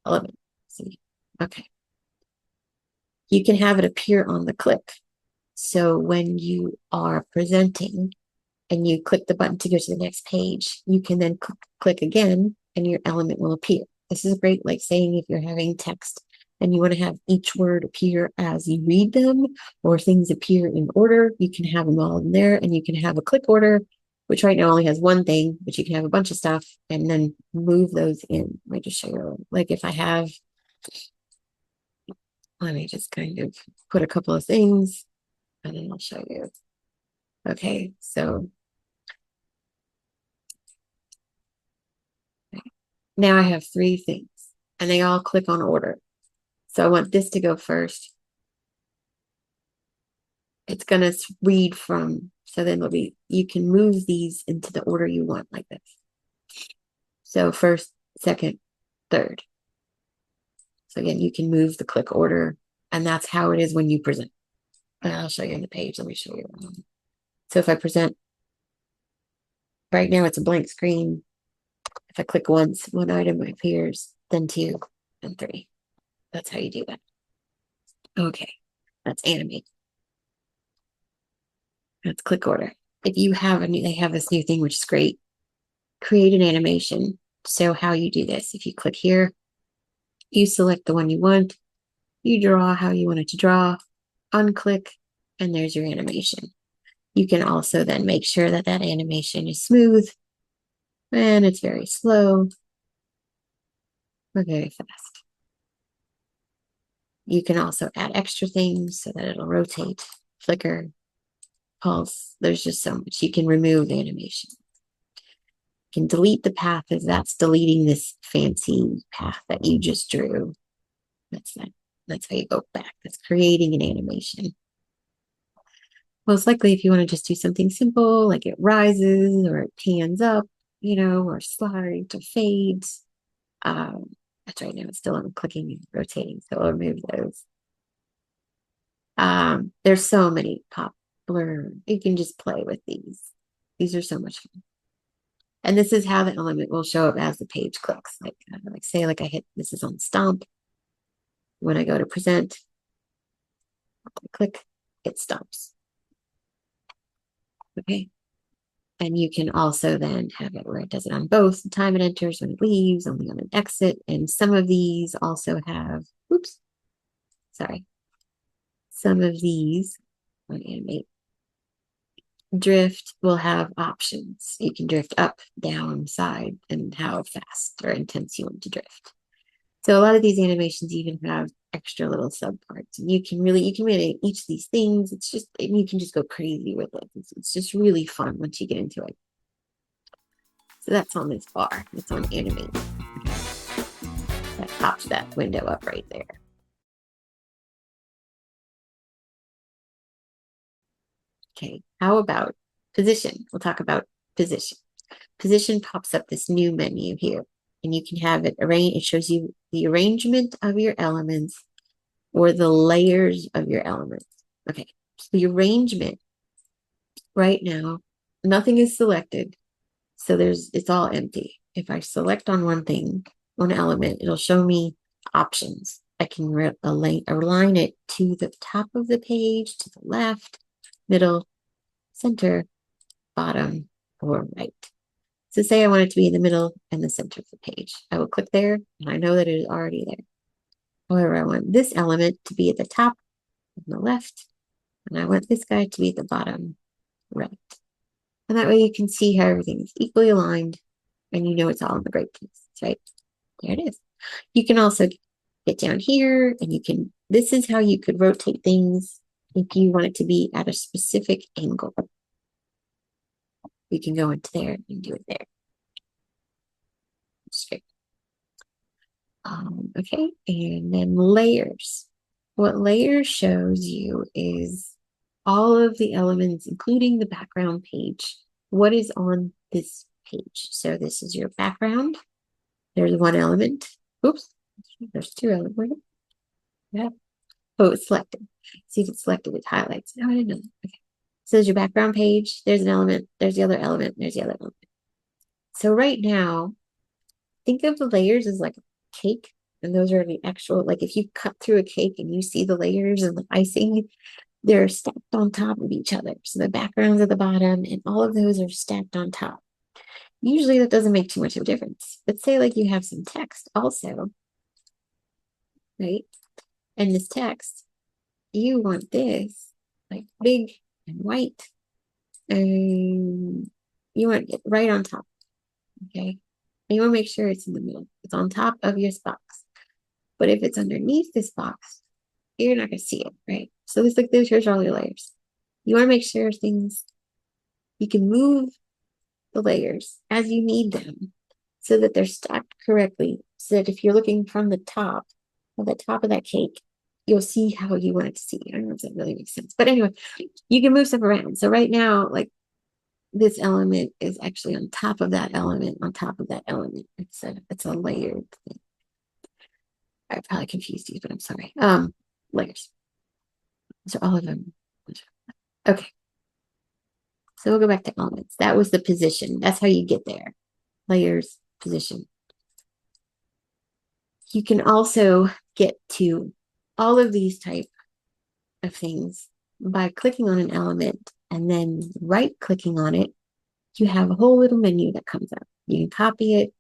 element. See, okay. You can have it appear on the click. So when you are presenting and you click the button to go to the next page, you can then click again and your element will appear. This is great, like saying if you're having text and you want to have each word appear as you read them, or things appear in order, you can have them all in there, and you can have a click order, which right now only has one thing, but you can have a bunch of stuff and then move those in. Let me just show you, like if I have, let me just kind of put a couple of things and then I'll show you. Okay, so now I have 3 things and they all click on order. So I want this to go first. It's going to read from, so then it'll be, you can move these into the order you want like this. So first, second, third. So again, you can move the click order, and that's how it is when you present. And I'll show you on the page. Let me show you. So if I present, right now it's a blank screen. If I click once, one item appears, then two, and three. That's how you do that. Okay, that's animate. That's click order. If you have they have this new thing, which is great. Create an animation. So how you do this, if you click here, you select the one you want, you draw how you want it to draw, unclick, and there's your animation. You can also then make sure that that animation is smooth and it's very slow or very fast. You can also add extra things so that it'll rotate, flicker, pulse. There's just so much. You can remove animation. You can delete the path as that's deleting this fancy path that you just drew. That's that. That's how you go back. That's creating an animation. Most likely, if you want to just do something simple, like it rises or it pans up, or slides or fades. That's right now it's still on clicking and rotating, so I'll remove those. There's so many popular. You can just play with these. These are so much fun. And this is how the element will show up as the page clicks. Like say, I hit this is on stomp. When I go to present, click, it stops. Okay. And you can also then have it where it does it on both. The time it enters, when it leaves, only on an exit. And some of these also have, oops, sorry. Some of these on animate drift will have options. You can drift up, down, side, and how fast or intense you want to drift. So a lot of these animations even have extra little subparts. And you can really each of these things. It's just, and you can just go crazy with it. It's just really fun once you get into it. So that's on this bar. It's on animate. That pops that window up right there. Okay, how about position? We'll talk about position. Position pops up this new menu here, and you can have it arrange. It shows you the arrangement of your elements or the layers of your elements. Okay, so the arrangement right now, nothing is selected, so it's all empty. If I select on one element, it'll show me options. I can align it to the top of the page, to the left, middle, center, bottom, or right. So say I want it to be in the middle and the center of the page. I will click there, and I know that it is already there. However, I want this element to be at the top on the left, and I want this guy to be at the bottom right. And that way you can see how everything is equally aligned, and you know it's all in the right place, right? There it is. You can also get down here, and this is how you could rotate things if you want it to be at a specific angle. You can go into there and do it there. Straight. Okay, and then layers. What layers shows you is all of the elements, including the background page. What is on this page? So this is your background. There's one element. Oops, there's two elements. Yeah. Oh, it's selected. See if it's selected, it highlights. No, I didn't know. Okay. So there's your background page. There's an element. There's the other element. There's the other element. So right now, think of the layers as like a cake. And those are the actual, like if you cut through a cake and you see the layers and the icing, they're stacked on top of each other. So the background's at the bottom and all of those are stacked on top. Usually that doesn't make too much of a difference. But say like you have some text also, right? And this text, you want this like big and white. And you want it right on top. Okay. And you want to make sure it's in the middle. It's on top of your box. But if it's underneath this box, you're not going to see it, right? So this like this, here's all your layers. You want to make sure you can move the layers as you need them so that they're stacked correctly. So that if you're looking from the top of that cake, you'll see how you want it to see. I don't know if that really makes sense. But anyway, you can move stuff around. So right now, like this element is actually on top of that element, on top of that element. It's a layered thing. I probably confused you, but I'm sorry. Layers. So all of them. Okay. So we'll go back to elements. That was the position. That's how you get there. Layers, position. You can also get to all of these type of things by clicking on an element and then right clicking on it. You have a whole little menu that comes up. You can copy it.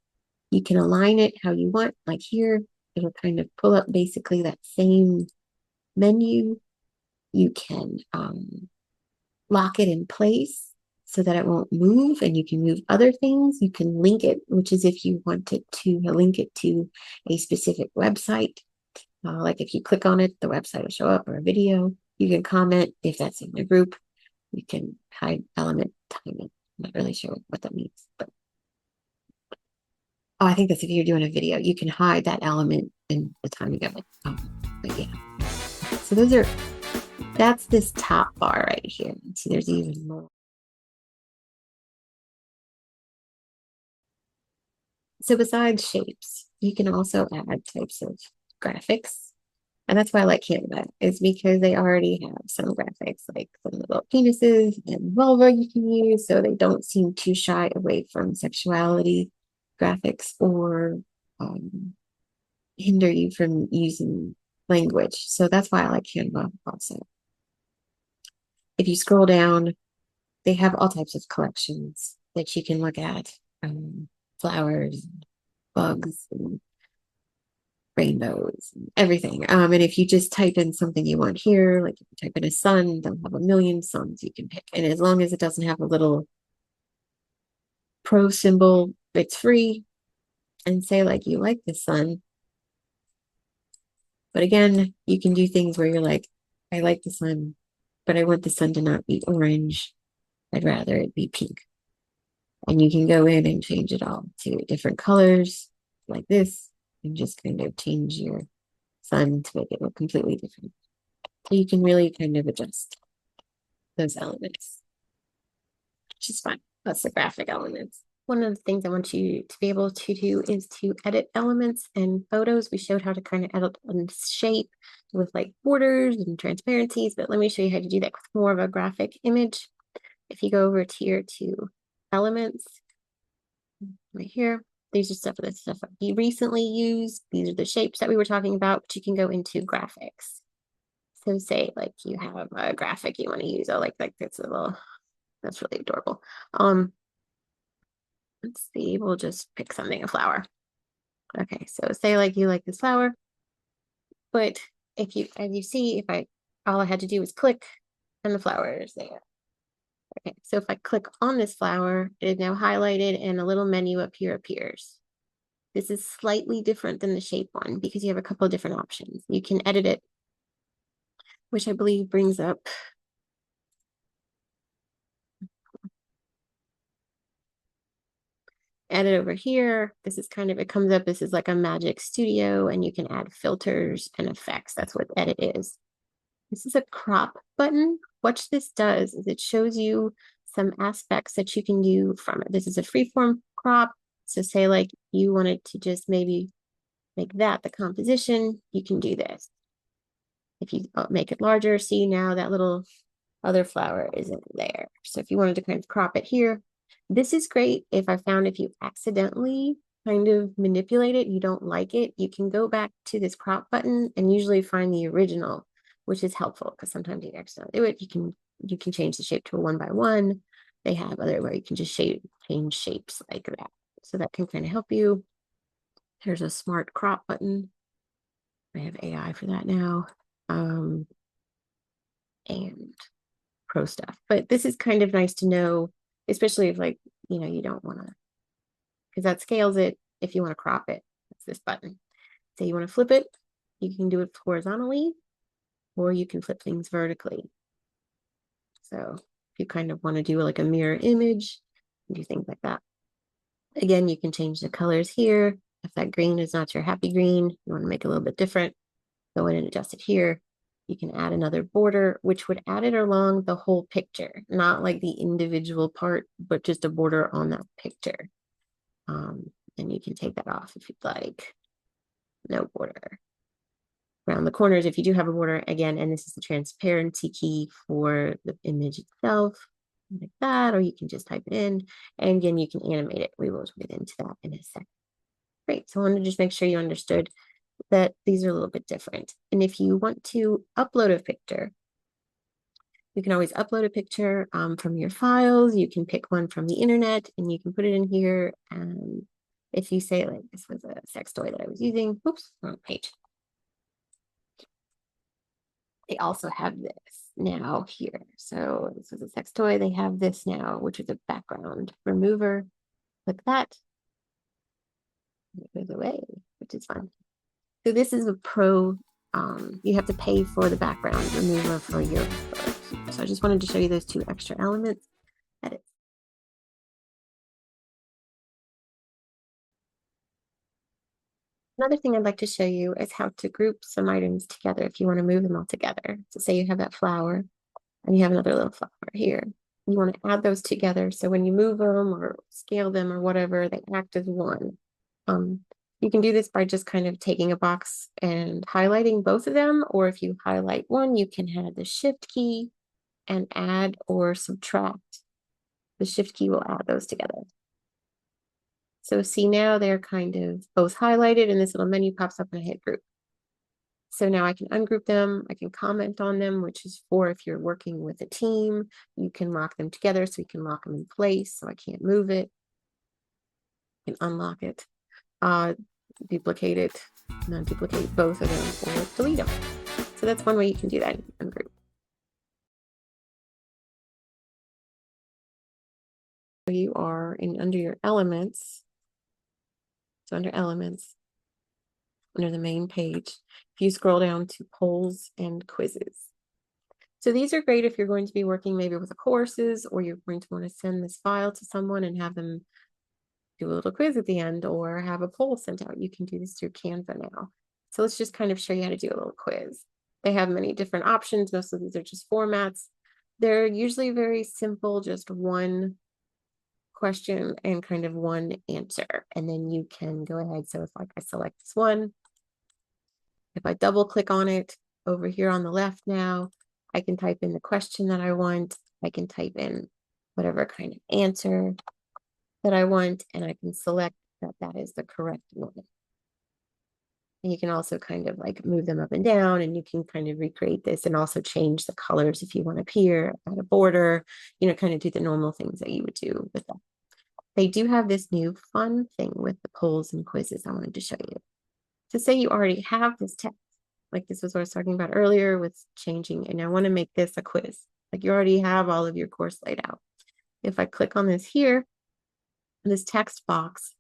You can align it how you want. Like here, it'll kind of pull up basically that same menu. You can lock it in place so that it won't move, and you can move other things. You can link it, which is if you wanted to link it to a specific website. Like if you click on it, the website will show up, or a video. You can comment if that's in a group. You can hide element timing. I'm not really sure what that means, but oh, I think that's if you're doing a video, you can hide that element and the timing of it. But yeah, so that's this top bar right here. See, there's even more. So besides shapes, you can also add types of graphics. And that's why I like Canva, is because they already have some graphics, like some little penises and vulva you can use, so they don't seem too shy away from sexuality graphics or hinder you from using language. So that's why I like Canva also. If you scroll down, they have all types of collections that you can look at. Flowers, bugs, and rainbows, and everything. And if you just type in something you want here, like if you type in a sun, they'll have a million suns you can pick. And as long as it doesn't have a little pro symbol, it's free. And say like you like the sun. But again, you can do things where you're like, I like the sun, but I want the sun to not be orange. I'd rather it be pink. And you can go in and change it all to different colors like this, and just kind of change your sun to make it look completely different. So you can really kind of adjust those elements, which is fun. That's the graphic elements. One of the things I want you to be able to do is to edit elements and photos. We showed how to kind of edit a shape with like borders and transparencies, but let me show you how to do that with more of a graphic image. If you go over here to elements, right here, these are stuff you recently used. These are the shapes that we were talking about, but you can go into graphics. So say like you have a graphic you want to use. Oh, like that's a little, that's really adorable. Let's see, we'll just pick something, a flower. Okay, so say like you like this flower, but if you, as you see, all I had to do was click and the flower is there. Okay, so if I click on this flower, it is now highlighted and a little menu up here appears. This is slightly different than the shape one because you have a couple of different options. You can edit it, which I believe brings up edit over here. This is kind of, it comes up, this is like a magic studio, and you can add filters and effects. That's what edit is. This is a crop button. What this does is it shows you some aspects that you can do from it. This is a freeform crop. So say like you wanted to just maybe make that the composition, you can do this. If you make it larger, see now that little other flower isn't there. So if you wanted to kind of crop it here, this is great if I found if you accidentally kind of manipulate it, you don't like it, you can go back to this crop button and usually find the original, which is helpful because sometimes you accidentally do it. You can change the shape to a 1x1. They have other where you can just change shapes like that. So that can kind of help you. There's a smart crop button. I have AI for that now. And pro stuff. But this is kind of nice to know, especially if like, you don't want to, because that scales it if you want to crop it. That's this button. Say you want to flip it, you can do it horizontally, or you can flip things vertically. So if you kind of want to do like a mirror image, do things like that. Again, you can change the colors here. If that green is not your happy green, you want to make it a little bit different, go in and adjust it here. You can add another border, which would add it along the whole picture, not like the individual part, but just a border on that picture. And you can take that off if you'd like. No border. Around the corners, if you do have a border, again, and this is the transparency key for the image itself. like that, or you can just type it in. And again, you can animate it. We will get into that in a second. Great. So I wanted to just make sure you understood that these are a little bit different. And if you want to upload a picture, you can always upload a picture from your files. You can pick one from the internet and you can put it in here. And if you say, like, this was a sex toy that I was using, oops, wrong page. They also have this now here. So this was a sex toy. They have this now, which is a background remover. Click that. It goes away, which is fun. So this is a pro. You have to pay for the background remover for your photos. So I just wanted to show you those two extra elements. Edit. Another thing I'd like to show you is how to group some items together if you want to move them all together. So say you have that flower and you have another little flower here. You want to add those together. So when you move them or scale them or whatever, they act as one. You can do this by just kind of taking a box and highlighting both of them. Or if you highlight one, you can have the shift key and add or subtract. The shift key will add those together. So see, now they're kind of both highlighted and this little menu pops up and I hit group. So now I can ungroup them. I can comment on them, which is for if you're working with a team, you can lock them together so you can lock them in place so I can't move it. You can unlock it, duplicate it, non-duplicate both of them, or delete them. So that's one way you can do that, ungroup. You are in under your elements. So under elements, under the main page, if you scroll down to polls and quizzes. So these are great if you're going to be working maybe with courses, or you're going to want to send this file to someone and have them do a little quiz at the end or have a poll sent out. You can do this through Canva now. So let's just kind of show you how to do a little quiz. They have many different options. Most of these are just formats. They're usually very simple, just one question and kind of one answer. And then you can go ahead. So if like I select this one, if I double click on it over here on the left now, I can type in the question that I want. I can type in whatever kind of answer that I want, and I can select that that is the correct one. And you can also kind of like move them up and down, and you can kind of recreate this and also change the colors if you want up here, add a border, you know, kind of do the normal things that you would do with them. They do have this new fun thing with the polls and quizzes I wanted to show you. So say you already have this text, like this was what I was talking about earlier with changing, and I want to make this a quiz. Like you already have all of your course laid out. If I click on this here, this text box,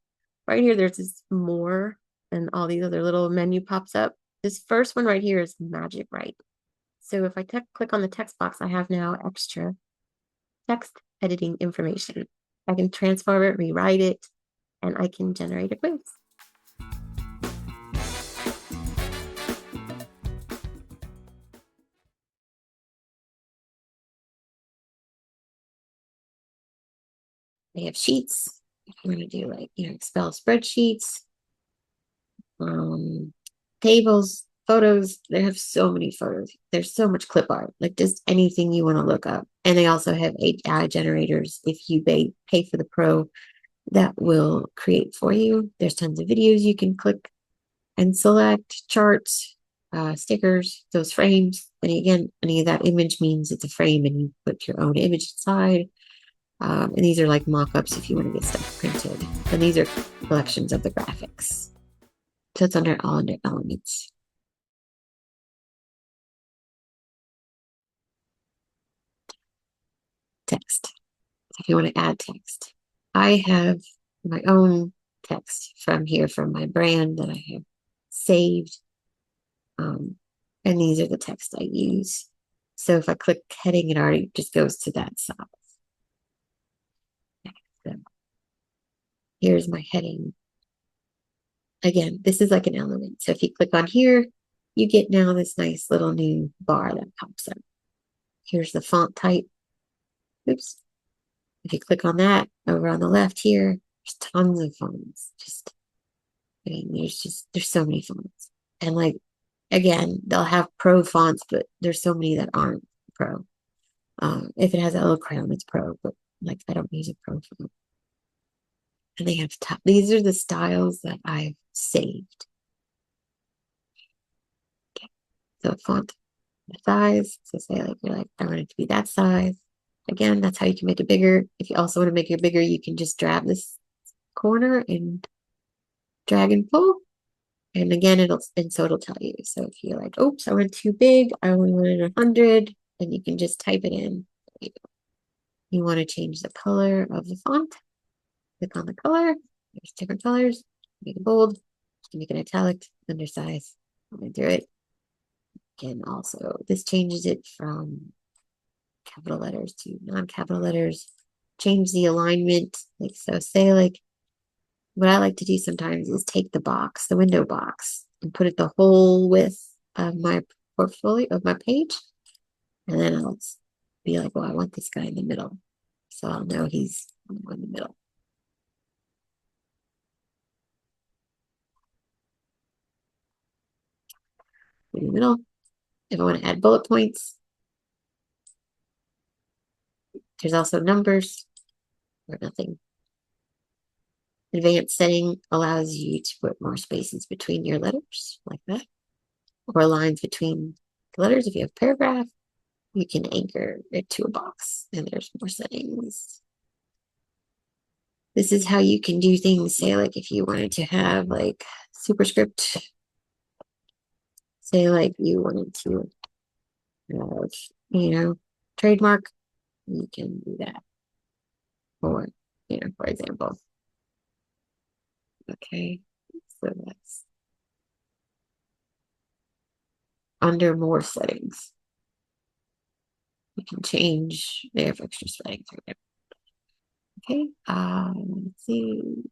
right here, there's this more, and all these other little menu pops up. This first one right here is magic, right? So if I click on the text box, I have now extra text editing information. I can transform it, rewrite it, and I can generate a quiz. They have sheets. If you want to do like, you know, Excel spreadsheets, tables, photos. They have so many photos. There's so much clip art, like just anything you want to look up. And they also have AI generators. If you pay for the pro, that will create for you. There's tons of videos you can click and select, charts, stickers, those frames. And again, any of that image means it's a frame and you put your own image inside. And these are like mock-ups if you want to get stuff printed. And these are collections of the graphics. So it's all under elements. Text. If you want to add text. I have my own text from here from my brand that I have saved. And these are the text I use. So if I click heading, it already just goes to that size. So here's my heading. Again, this is like an element. So if you click on here, you get now this nice little new bar that pops up. Here's the font type. Oops. If you click on that over on the left here, there's tons of fonts. I mean, there's so many fonts. And like, again, they'll have pro fonts, but there's so many that aren't pro. If it has a little crown, it's Pro, but like I don't use a Pro font. And they have top. These are the styles that I've saved. Okay. So font size. So say like you're like, I want it to be that size. Again, that's how you can make it bigger. If you also want to make it bigger, you can just drag this corner and drag and pull. And again, so it'll tell you. So if you're like, oops, I went too big, I only wanted 100, then you can just type it in. You want to change the color of the font. Click on the color. There's different colors. Make it bold. You can make it italic, undersize. I'm going to do it. Again, also, this changes it from capital letters to non-capital letters. Change the alignment. Like so, say like what I like to do sometimes is take the box, the window box, and put it the whole width of my portfolio of my page. And then I'll be like, well, I want this guy in the middle. So I'll know he's in the middle. In the middle. If I want to add bullet points, there's also numbers or nothing. Advanced setting allows you to put more spaces between your letters like that, or lines between the letters. If you have a paragraph, you can anchor it to a box, and there's more settings. This is how you can do things, say like if you wanted to have like superscript, say like you wanted to have, trademark, you can do that. Or, for example. Okay, so that's under more settings. You can change their extra settings. Okay, let's see.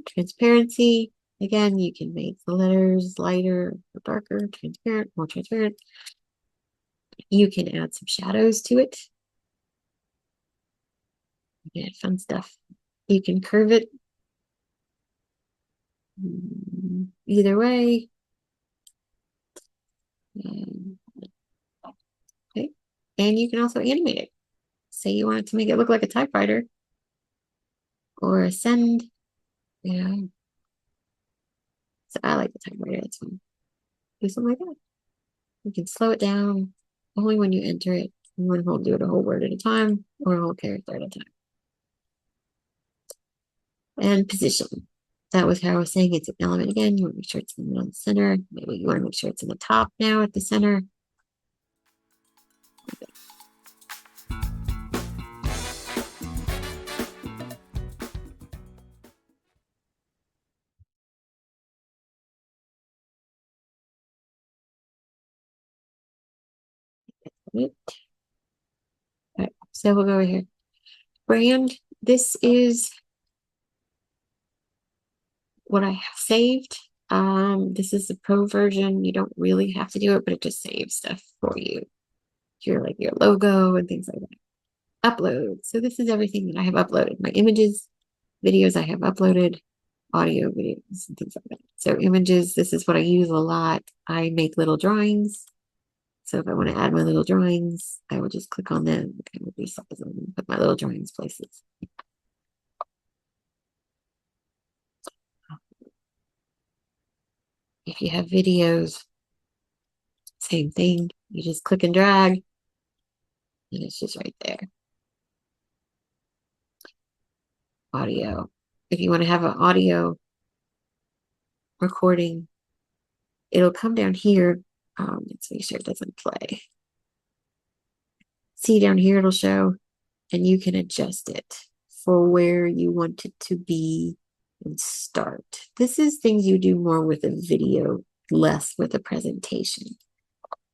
Transparency. Again, you can make the letters lighter or darker, transparent, more transparent. You can add some shadows to it. You can add fun stuff. You can curve it either way. Okay. And you can also animate it. Say you want to make it look like a typewriter or a send. So I like the typewriter. That's fun. Do something like that. You can slow it down only when you enter it. One will do it a whole word at a time or a whole character at a time. And position. That was how I was saying it's an element again. You want to make sure it's in the middle of the center. Maybe you want to make sure it's in the top now at the center. Right. All right. So we'll go over here. Brand. This is what I have saved. This is the pro version. You don't really have to do it, but it just saves stuff for you. Your logo and things like that. Upload. So this is everything that I have uploaded. My images, videos I have uploaded, audio videos, and things like that. So images, this is what I use a lot. I make little drawings. So if I want to add my little drawings, I will just click on them, kind of resize them, and put my little drawings places. If you have videos, same thing. You just click and drag, and it's just right there. Audio. If you want to have an audio recording, it'll come down here. Let's make sure it doesn't play. See down here, it'll show, and you can adjust it for where you want it to be and start. This is things you do more with a video, less with a presentation.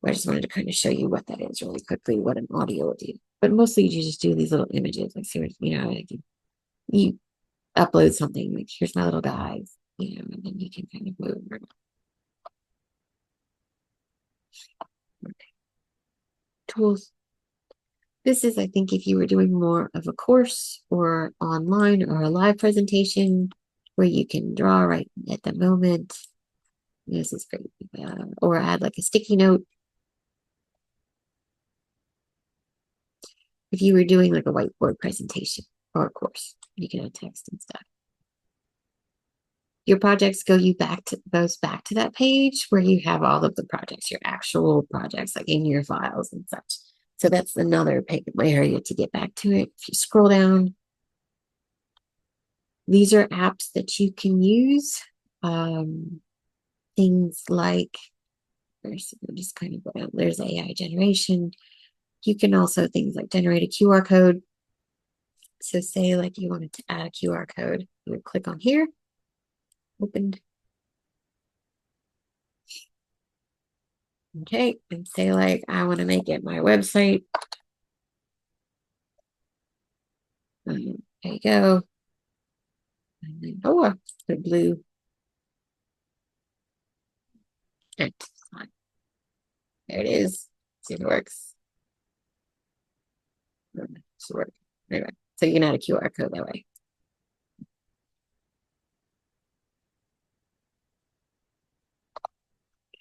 I just wanted to kind of show you what that is really quickly, what an audio will do. But mostly you just do these little images, like see what, like you upload something, like here's my little guys, and then you can kind of move around. Okay. Tools. This is, I think, if you were doing more of a course or online or a live presentation where you can draw right at the moment. This is great. Or add like a sticky note. if you were doing like a whiteboard presentation or a course, you can add text and stuff. Your projects goes back to that page where you have all of the projects, your actual projects, like in your files and such. So that's another area to get back to it. If you scroll down, these are apps that you can use. Things like, just kind of, there's AI generation. You can also things like generate a QR code. So say like you wanted to add a QR code, you would click on here, opened. Okay, and say like, I want to make it my website. There you go. And then, oh, the blue. There it is. See if it works. Should work. Anyway, so you can add a QR code that way.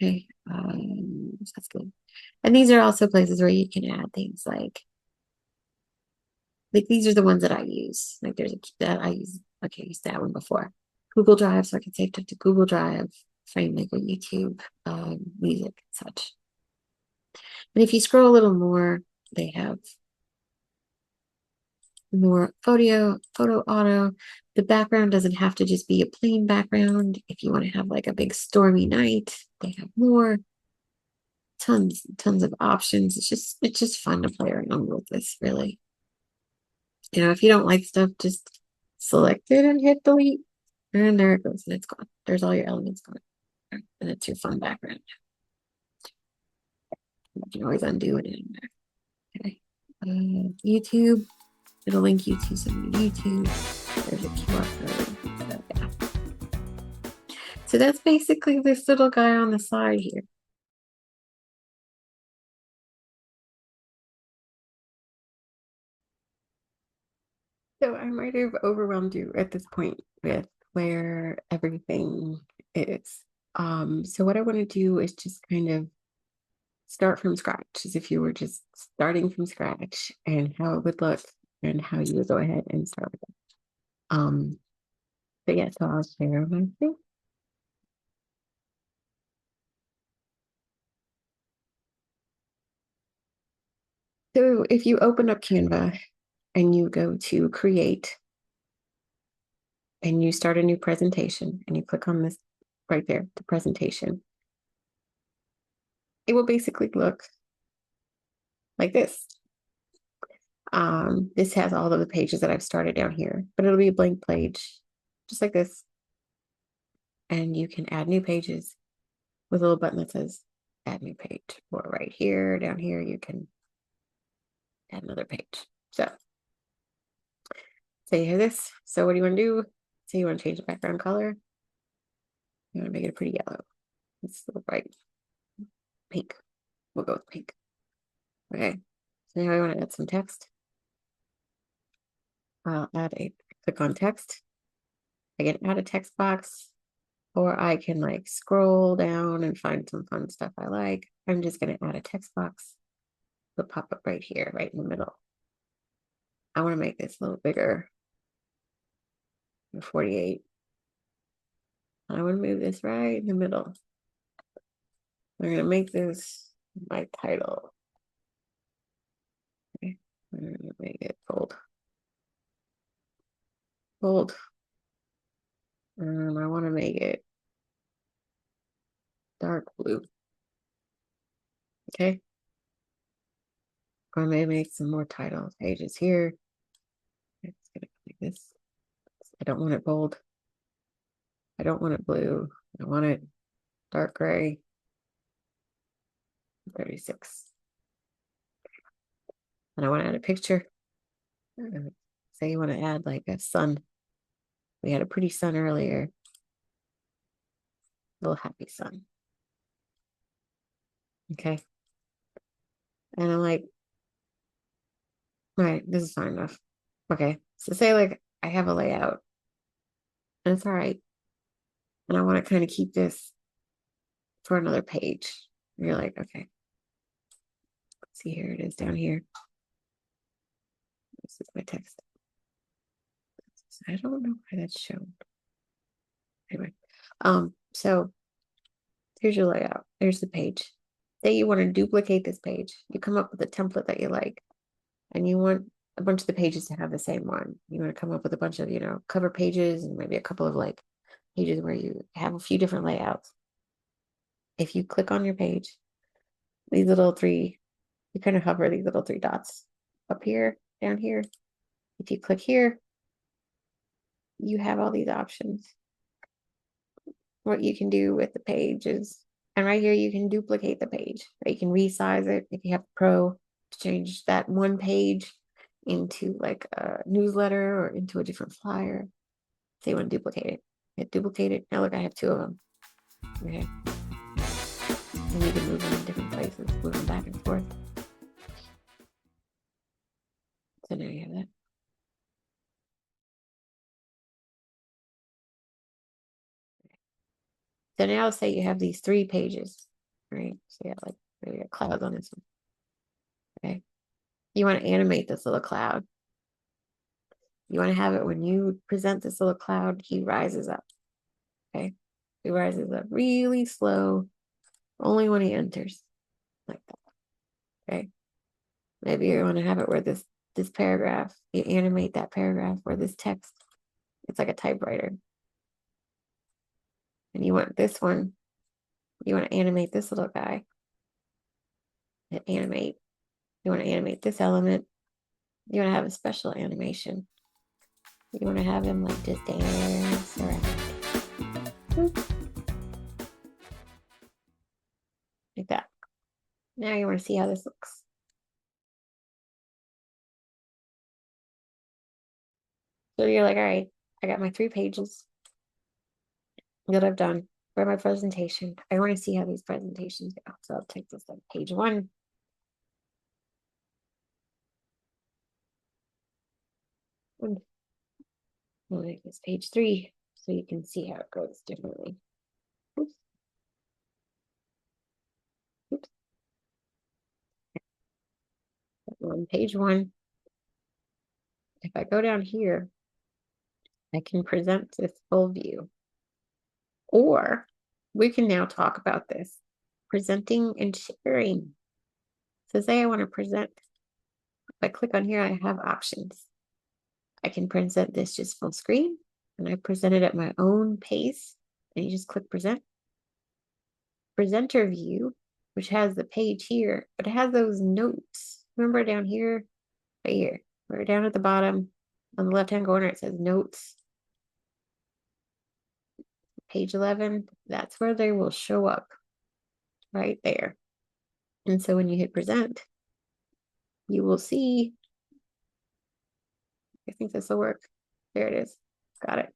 Okay, that's good. And these are also places where you can add things like these are the ones that I use. Like there's a that I use. Okay, I used that one before. Google Drive, so I can save stuff to Google Drive, find like a YouTube, music, such. And if you scroll a little more, they have more photo auto. The background doesn't have to just be a plain background. If you want to have like a big stormy night, they have more. Tons of options. It's just fun to play around with this, really. You know, if you don't like stuff, just select it and hit delete. And there it goes, and it's gone. There's all your elements gone. And it's your fun background. You can always undo it in there. Okay. YouTube. It'll link you to some YouTube. There's a QR code. So, yeah. So that's basically this little guy on the side here. So I might have overwhelmed you at this point with where everything is. So what I want to do is just kind of start from scratch, as if you were just starting from scratch, and how it would look and how you would go ahead and start with it. But yeah, so I'll share my screen. So if you open up Canva and you go to create and you start a new presentation and you click on this right there, the presentation, it will basically look like this. This has all of the pages that I've started down here, but it'll be a blank page, just like this. And you can add new pages with a little button that says add new page, or right here, down here, you can add another page. So you have this. So what do you want to do? So you want to change the background color. You want to make it a pretty yellow. It's a little bright. Pink. We'll go with pink. Okay. So now I want to add some text. I'll click on text. I can add a text box, or I can like scroll down and find some fun stuff I like. I'm just going to add a text box. It'll pop up right here, right in the middle. I want to make this a little bigger. 48. I want to move this right in the middle. I'm going to make this my title. Okay. I'm going to make it bold. Bold. And I want to make it dark blue. Okay. I'm going to make some more title pages here. It's going to be like this. I don't want it bold. I don't want it blue. I want it dark gray. 36. And I want to add a picture. Say you want to add like a sun. We had a pretty sun earlier. Little happy sun. Okay. And I'm like, all right, this is fine enough. Okay. So say like I have a layout and it's all right. And I want to kind of keep this for another page. And you're like, okay. See, here it is down here. This is my text. I don't know why that's shown. Anyway, so here's your layout. There's the page. Say you want to duplicate this page. You come up with a template that you like, and you want a bunch of the pages to have the same one. You want to come up with a bunch of, cover pages and maybe a couple of like pages where you have a few different layouts. If you click on your page, these little three, you kind of hover these little three dots up here, down here. If you click here, you have all these options. What you can do with the page is, and right here, you can duplicate the page, right? You can resize it if you have Pro to change that one page into like a newsletter or into a different flyer. So you want to duplicate it. Hit duplicate it. Now look, I have two of them. Okay. And you can move them in different places, move them back and forth. So now you have that. So now say you have these three pages, right? So you have like maybe a cloud on this one. Okay. You want to animate this little cloud. You want to have it when you present this little cloud, he rises up. Okay. He rises up really slow, only when he enters. Like that. Okay. Maybe you want to have it where this paragraph, you animate that paragraph where this text, it's like a typewriter. And you want this one, you want to animate this little guy. Hit animate. You want to animate this element. You want to have a special animation. You want to have him like just dance around. Boop. Like that. Now you want to see how this looks. So you're like, all right, I got my 3 pages that I've done for my presentation. I want to see how these presentations go. So I'll take this like page 1. And we'll make this page 3 so you can see how it goes differently. Oops. Oops. On page 1, if I go down here, I can present this full view. Or we can now talk about this presenting and sharing. So say I want to present. If I click on here, I have options. I can present this just full screen, and I present it at my own pace. And you just click present. Presenter view, which has the page here, but it has those notes. Remember down here, right here, right down at the bottom on the left-hand corner, it says notes. Page 11, that's where they will show up right there. And so when you hit present, you will see, I think this will work. There it is. Got it.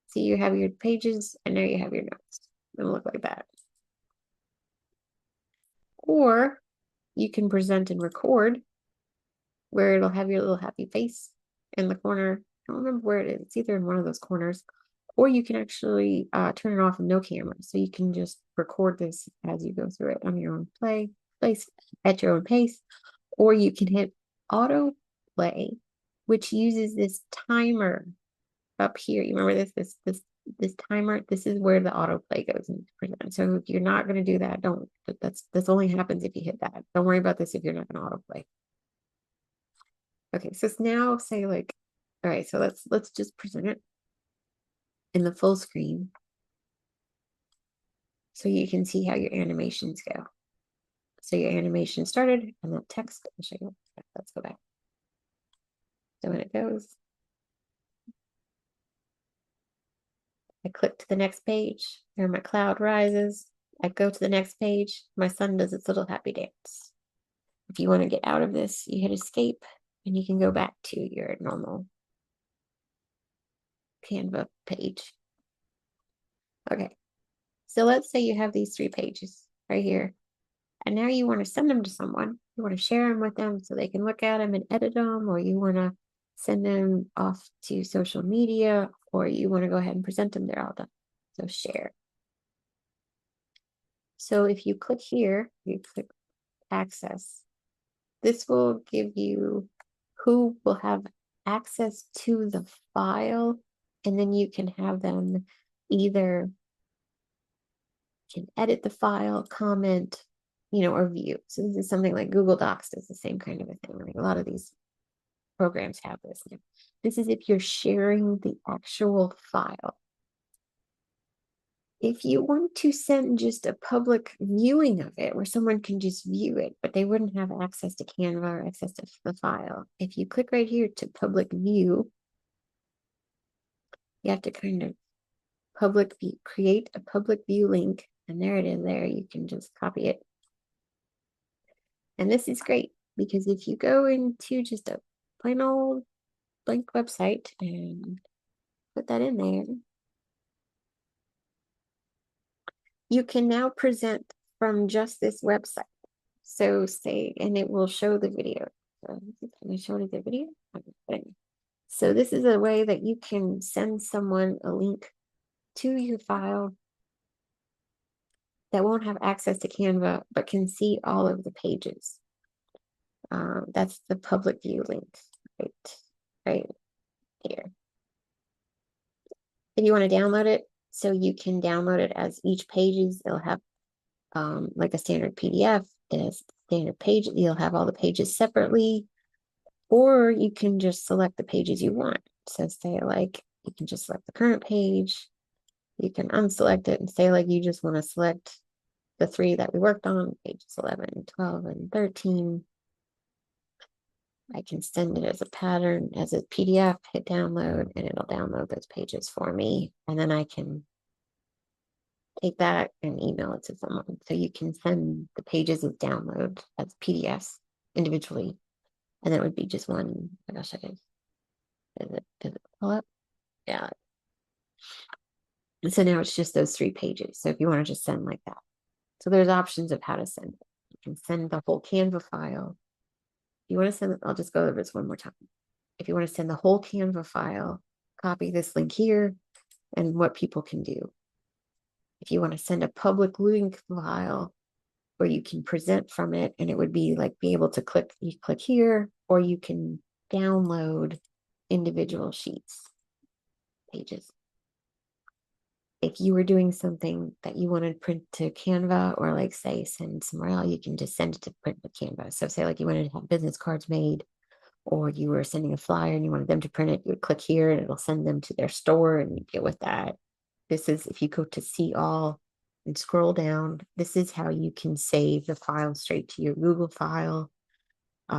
See, you have your pages and now you have your notes. It'll look like that. Or you can present and record where it'll have your little happy face in the corner. I don't remember where it is. It's either in one of those corners. Or you can actually turn it off with no camera. So you can just record this as you go through it on your own place at your own pace. Or you can hit auto play, which uses this timer up here. You remember this timer? This is where the autoplay goes into present. So if you're not going to do that, don't. This only happens if you hit that. Don't worry about this if you're not going to autoplay. Okay, so it's now say like, all right, so let's just present it in the full screen so you can see how your animations go. So your animation started and that text, I'll show you. Let's go back. So when it goes, I click to the next page, there my cloud rises. I go to the next page, my son does its little happy dance. If you want to get out of this, you hit escape and you can go back to your normal Canva page. Okay, so let's say you have these 3 pages right here, and now you want to send them to someone. You want to share them with them so they can look at them and edit them, or you want to send them off to social media, or you want to go ahead and present them. They're all done. So share. So if you click here, you click access. This will give you who will have access to the file, and then you can have them either can edit the file, comment, or view. So this is something like Google Docs does the same kind of a thing. Like a lot of these programs have this. This is if you're sharing the actual file. If you want to send just a public viewing of it where someone can just view it, but they wouldn't have access to Canva or access to the file, if you click right here to public view, you have to kind of create a public view link, and there it is there. You can just copy it. And this is great because if you go into just a plain old blank website and put that in there, you can now present from just this website. So say, and it will show the video. So, can I show the video? So this is a way that you can send someone a link to your file that won't have access to Canva, but can see all of the pages. That's the public view link, right here. If you want to download it, so you can download it as each pages. It'll have like a standard PDF, a standard page. You'll have all the pages separately, or you can just select the pages you want. So say like, you can just select the current page. You can unselect it and say like, you just want to select the 3 that we worked on, pages 11, 12, and 13. I can send it as a pattern, as a PDF, hit download, and it'll download those pages for me. And then I can take that and email it to someone. So you can send the pages as download as PDFs individually. And then it would be just one. I gosh, does it pull up? Yeah. And so now it's just those 3 pages. So if you want to just send like that. So there's options of how to send it. You can send the whole Canva file. If you want to send it, I'll just go over this one more time. If you want to send the whole Canva file, copy this link here and what people can do. If you want to send a public link file where you can present from it, and it would be like be able to click here, or you can download individual sheets, pages. If you were doing something that you wanted to print to Canva, or like say send somewhere else, you can just send it to print with Canva. So say like you wanted to have business cards made, or you were sending a flyer and you wanted them to print it, you would click here and it'll send them to their store and you get with that. This is, if you go to see all and scroll down, this is how you can save the file straight to your Google file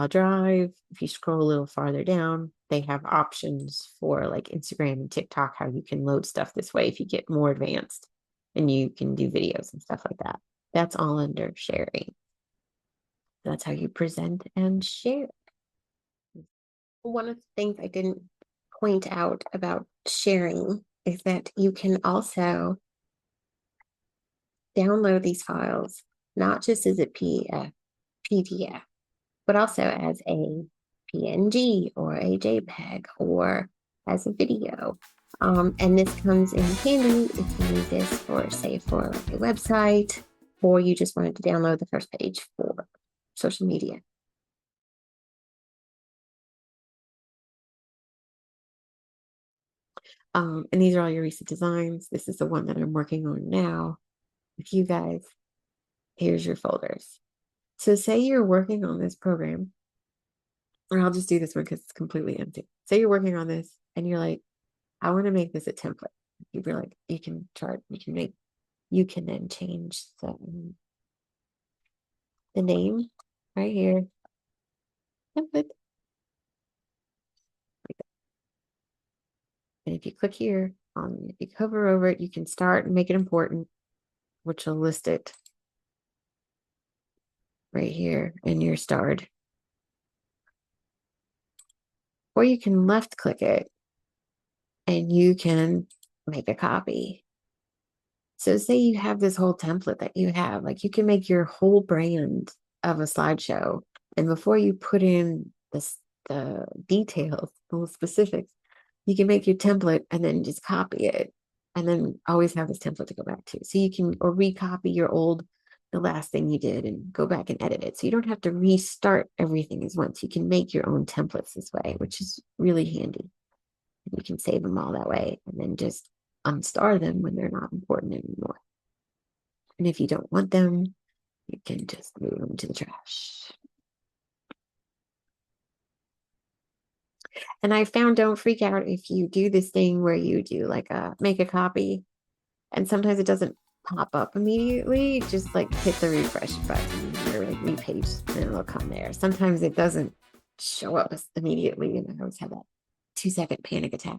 drive. If you scroll a little farther down, they have options for like Instagram and TikTok, how you can load stuff this way if you get more advanced, and you can do videos and stuff like that. That's all under sharing. That's how you present and share. One of the things I didn't point out about sharing is that you can also download these files, not just as a PDF, but also as a PNG or a JPEG or as a video. And this comes in handy if you need this for, say, for like a website, or you just wanted to download the first page for social media. And these are all your recent designs. This is the one that I'm working on now with you guys. Here's your folders. So say you're working on this program, or I'll just do this one because it's completely empty. Say you're working on this and you're like, I want to make this a template. You'd be like, you can then change the name right here. Template. And if you click here, if you hover over it, you can start and make it important, which will list it right here in your starred. Or you can left click it and you can make a copy. So say you have this whole template that you have, like you can make your whole brand of a slideshow. And before you put in the details, the specifics, you can make your template and then just copy it and then always have this template to go back to. So you can, or recopy your old the last thing you did and go back and edit it. So you don't have to restart everything as once. You can make your own templates this way, which is really handy. And you can save them all that way and then just unstar them when they're not important anymore. And if you don't want them, you can just move them to the trash. And I found, don't freak out if you do this thing where you do like make a copy and sometimes it doesn't pop up immediately. Just like hit the refresh button or like repage and it'll come there. Sometimes it doesn't show up immediately and I always have that 2-second panic attack.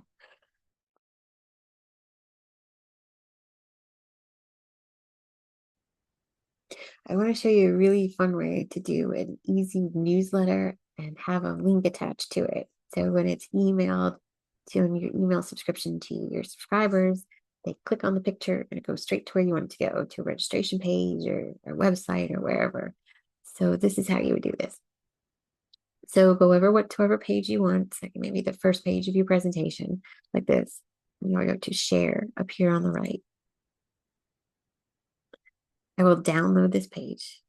I want to show you a really fun way to do an easy newsletter and have a link attached to it. So when it's emailed to your email subscription to your subscribers, they click on the picture and it goes straight to where you want it to go, to a registration page or a website or wherever. So this is how you would do this. So go over to whatever page you want, like maybe the first page of your presentation, like this. And you'll go to share up here on the right. I will download this page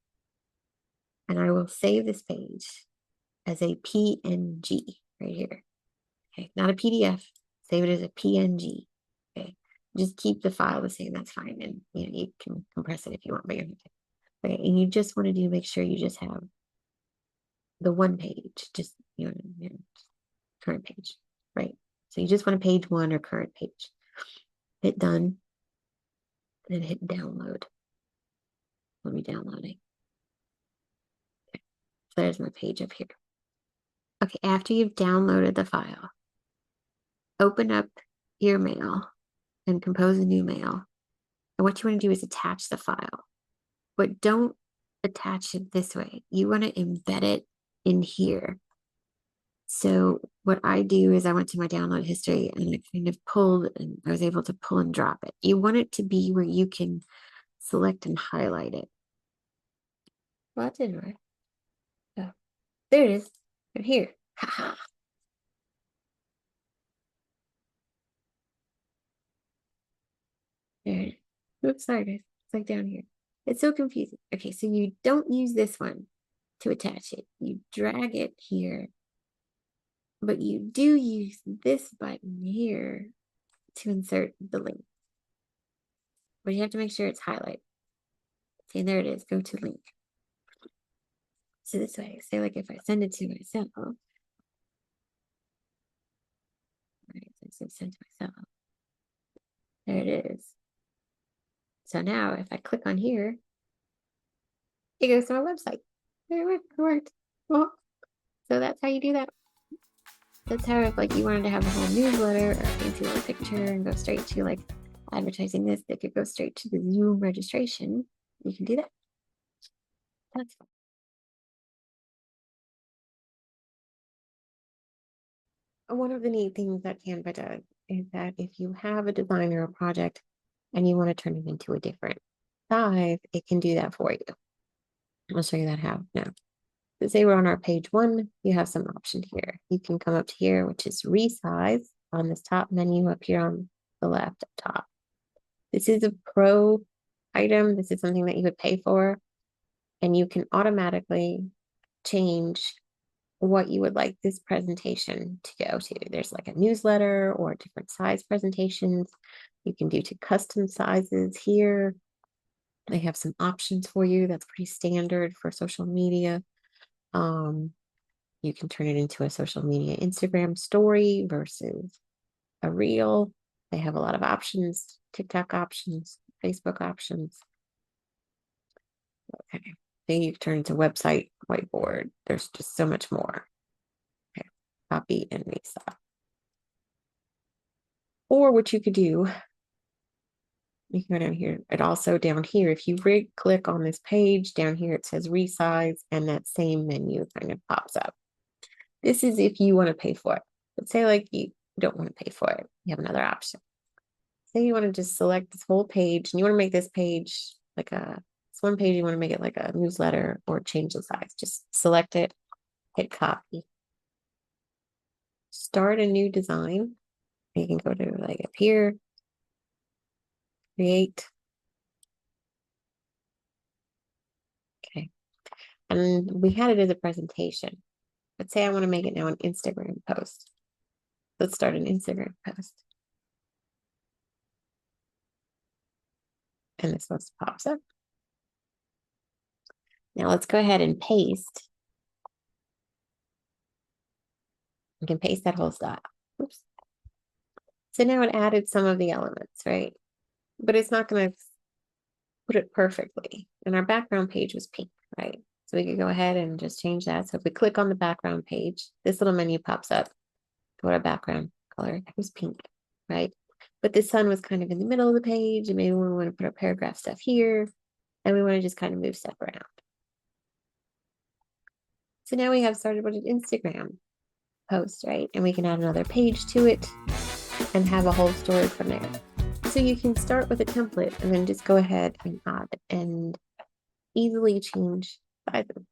and I will save this page as a PNG right here. Okay, not a PDF. Save it as a PNG. Okay, just keep the file the same. That's fine, and you can compress it if you want. But okay, and you just want to make sure you just have the one page, just current page, right? So you just want a page 1 or current page. Hit done, and then hit download. Let me downloading. Okay, so there's my page up here. Okay, after you've downloaded the file, open up your mail and compose a new mail. And what you want to do is attach the file, but don't attach it this way. You want to embed it in here. So what I do is I went to my download history and I kind of pulled and I was able to pull and drop it. You want it to be where you can select and highlight it. Well, that didn't work. Oh, there it is. Right here. Haha. There it is. Oops, sorry guys. It's like down here. It's so confusing. Okay, so you don't use this one to attach it. You drag it here, but you do use this button here to insert the link. But you have to make sure it's highlighted. See, there it is. Go to link. So this way, say like if I send it to myself, right? So send to myself. There it is. So now if I click on here, it goes to my website. There it worked. Well, so that's how you do that. That's how if like you wanted to have a whole newsletter or a fancy little picture and go straight to like advertising this, that could go straight to the Zoom registration. You can do that. That's fun. One of the neat things that Canva does is that if you have a design or a project and you want to turn it into a different size, it can do that for you. I'll show you that how now. So say we're on our page 1, you have some option here. You can come up to here, which is resize on this top menu up here on the left up top. This is a pro item. This is something that you would pay for, and you can automatically change what you would like this presentation to go to. There's like a newsletter or different size presentations. You can do to custom sizes here. They have some options for you. That's pretty standard for social media. You can turn it into a social media Instagram story versus a reel. They have a lot of options, TikTok options, Facebook options. Okay, then you turn into website, whiteboard. There's just so much more. Okay, copy and resize. Or what you could do, you can go down here. And also down here, if you click on this page, down here it says resize, and that same menu kind of pops up. This is if you want to pay for it. But say like you don't want to pay for it. You have another option. Say you want to just select this whole page and you want to make this page like this one page, you want to make it like a newsletter or change the size. Just select it, hit copy. Start a new design. You can go to like up here, create. And we had it as a presentation. Let's say I want to make it now an Instagram post. Let's start an Instagram post. And this one pops up. Now let's go ahead and paste. We can paste that whole style. Oops. So now it added some of the elements, right? But it's not going to put it perfectly. And our background page was pink, right? So we could go ahead and just change that. So if we click on the background page, this little menu pops up. Go to background color. It was pink, right? But the sun was kind of in the middle of the page, and maybe we want to put our paragraph stuff here, and we want to just kind of move stuff around. So now we have started with an Instagram post, right? And we can add another page to it and have a whole story from there. So you can start with a template and then just go ahead and add and easily change sizes.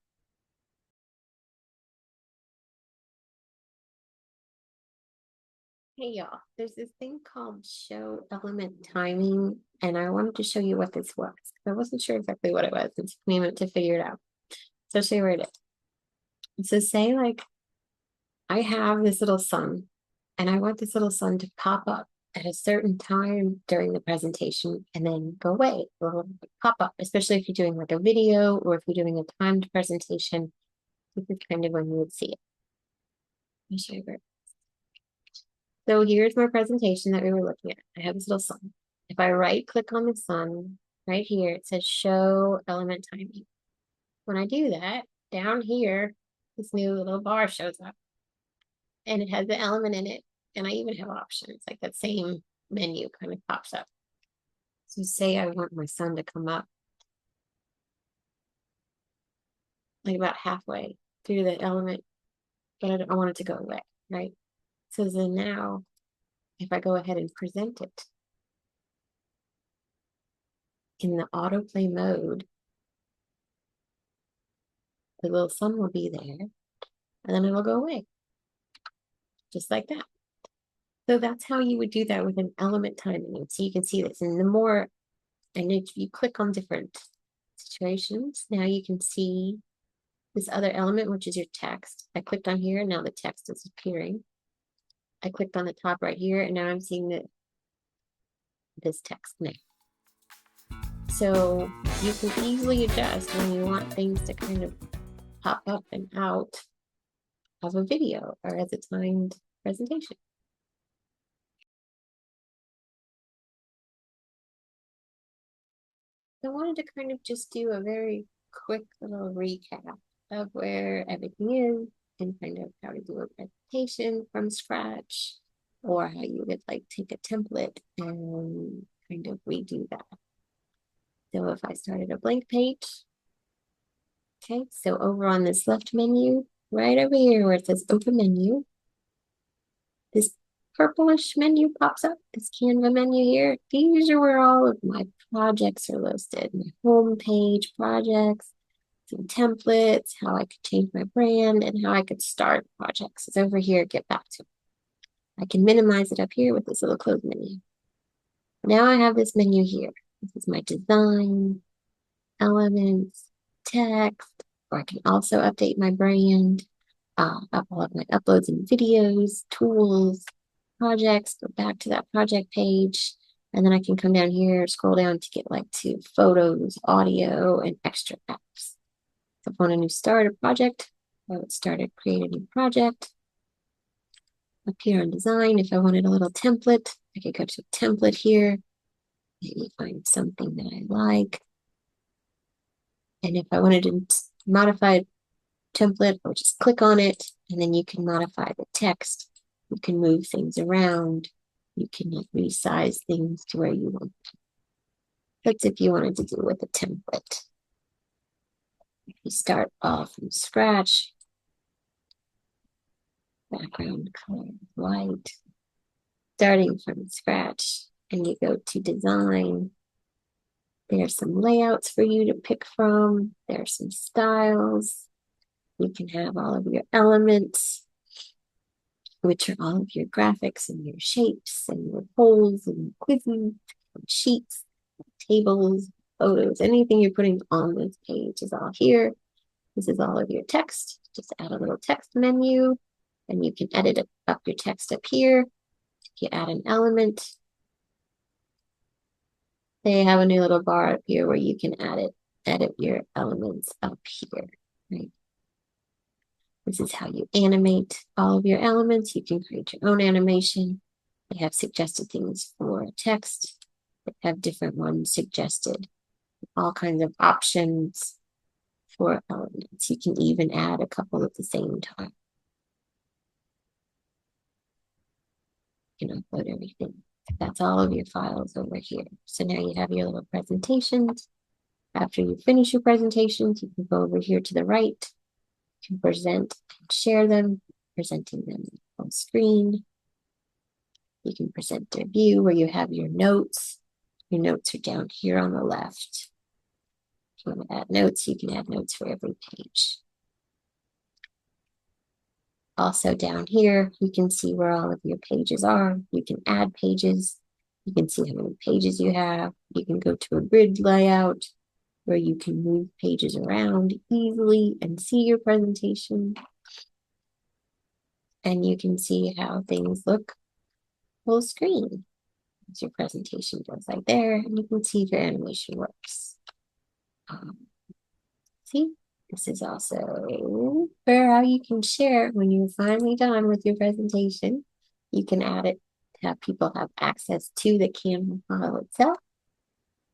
Hey y'all, there's this thing called show element timing, and I wanted to show you what this was. I wasn't sure exactly what it was. It took me a minute to figure it out. So I'll show you where it is. So say like I have this little sun, and I want this little sun to pop up at a certain time during the presentation and then go away. It'll pop up, especially if you're doing like a video or if you're doing a timed presentation. This is kind of when you would see it. Let me show you where. So here's my presentation that we were looking at. I have this little sun. If I right click on the sun right here, it says show element timing. When I do that, down here, this new little bar shows up and it has the element in it. And I even have options, like that same menu kind of pops up. So say I want my sun to come up like about halfway through the element, but I want it to go away, right? So then now, if I go ahead and present it in the autoplay mode, the little sun will be there, and then it will go away, just like that. So that's how you would do that with an element timing. So you can see this, and the more, and if you click on different situations, now you can see this other element, which is your text. I clicked on here, and now the text is appearing. I clicked on the top right here, and now I'm seeing this text now. So you can easily adjust when you want things to kind of pop up and out of a video or as a timed presentation. I wanted to kind of just do a very quick little recap of where everything is and kind of how to do a presentation from scratch, or how you would like take a template and kind of redo that. So if I started a blank page, okay, so over on this left menu, right over here where it says open menu, this purplish menu pops up, this Canva menu here. These are where all of my projects are listed. My home page projects, some templates, how I could change my brand, and how I could start projects. It's over here, get back to it. I can minimize it up here with this little close menu. Now I have this menu here. This is my design, elements, text, or I can also update my brand, all of my uploads and videos, tools, projects, go back to that project page, and then I can come down here, scroll down to get like to photos, audio, and extra apps. So if I want to start a project, I would create a new project. Up here on design, if I wanted a little template, I could go to template here, maybe find something that I like. And if I wanted to modify template, or just click on it, and then you can modify the text. You can move things around. You can resize things to where you want them. That's if you wanted to do with a template. If you start off from scratch, background color white, starting from scratch, and you go to design, there's some layouts for you to pick from. There's some styles. You can have all of your elements, which are all of your graphics and your shapes and your polls and quizzes and sheets, tables, photos, anything you're putting on this page is all here. This is all of your text. Just add a little text menu, and you can edit up your text up here. If you add an element, they have a new little bar up here where you can edit your elements up here, right? This is how you animate all of your elements. You can create your own animation. They have suggested things for text. They have different ones suggested, all kinds of options for elements. You can even add a couple at the same time. You can upload everything. That's all of your files over here. So now you have your little presentations. After you finish your presentations, you can go over here to the right. You can present and share them, presenting them on screen. You can present their view where you have your notes. Your notes are down here on the left. If you want to add notes, you can add notes for every page. Also down here, you can see where all of your pages are. You can add pages. You can see how many pages you have. You can go to a grid layout where you can move pages around easily and see your presentation. And you can see how things look full screen. As your presentation goes like there, and you can see if your animation works. See, this is also where how you can share when you're finally done with your presentation. You can add it to have people have access to the Canva file itself,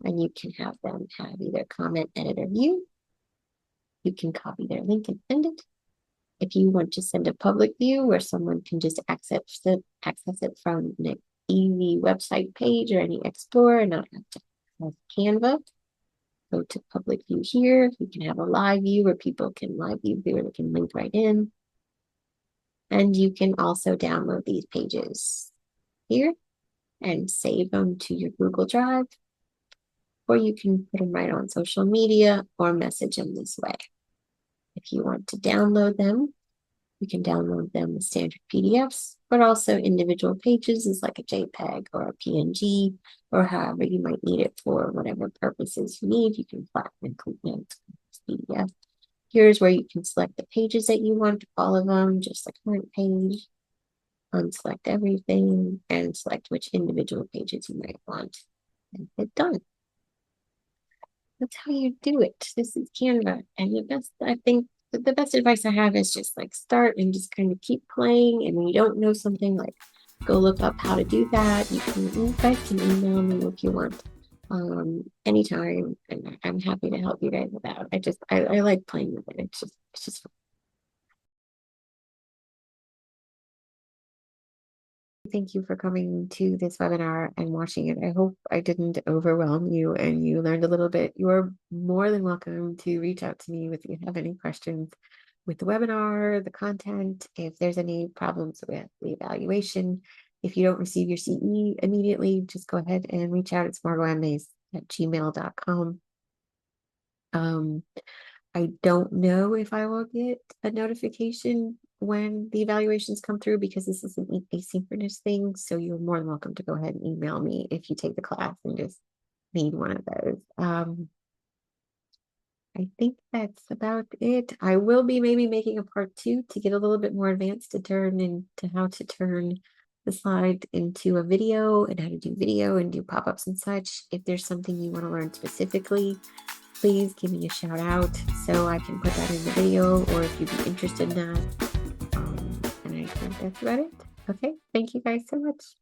and you can have them have either comment, edit, or view. You can copy their link and send it. If you want to send a public view where someone can just access it from an easy website page or any Explorer and not have to have Canva, go to public view here. You can have a live view where people can live view where they can link right in. And you can also download these pages here and save them to your Google Drive, or you can put them right on social media or message them this way. If you want to download them, you can download them as standard PDFs, but also individual pages is like a JPEG or a PNG, or however you might need it for whatever purposes you need. You can flatten and include notes as PDF. Here's where you can select the pages that you want, all of them, just the current page, unselect everything, and select which individual pages you might want, and hit done. That's how you do it. This is Canva, and the best, I think, the best advice I have is just like start and just kind of keep playing. And when you don't know something, like go look up how to do that. You guys can email me if you want anytime, and I'm happy to help you guys with that. I like playing with it. It's just fun. Thank you for coming to this webinar and watching it. I hope I didn't overwhelm you and you learned a little bit. You're more than welcome to reach out to me if you have any questions with the webinar, the content, if there's any problems with the evaluation. If you don't receive your CE immediately, just go ahead and reach out. It's margoanmays@gmail.com. I don't know if I will get a notification when the evaluations come through because this is an asynchronous thing. So you're more than welcome to go ahead and email me if you take the class and just need one of those. I think that's about it. I will be maybe making a part 2 to get a little bit more advanced to turn into how to turn the slide into a video and how to do video and do pop-ups and such. If there's something you want to learn specifically, please give me a shout out so I can put that in the video, or if you'd be interested in that. And I think that's about it. Okay, thank you guys so much.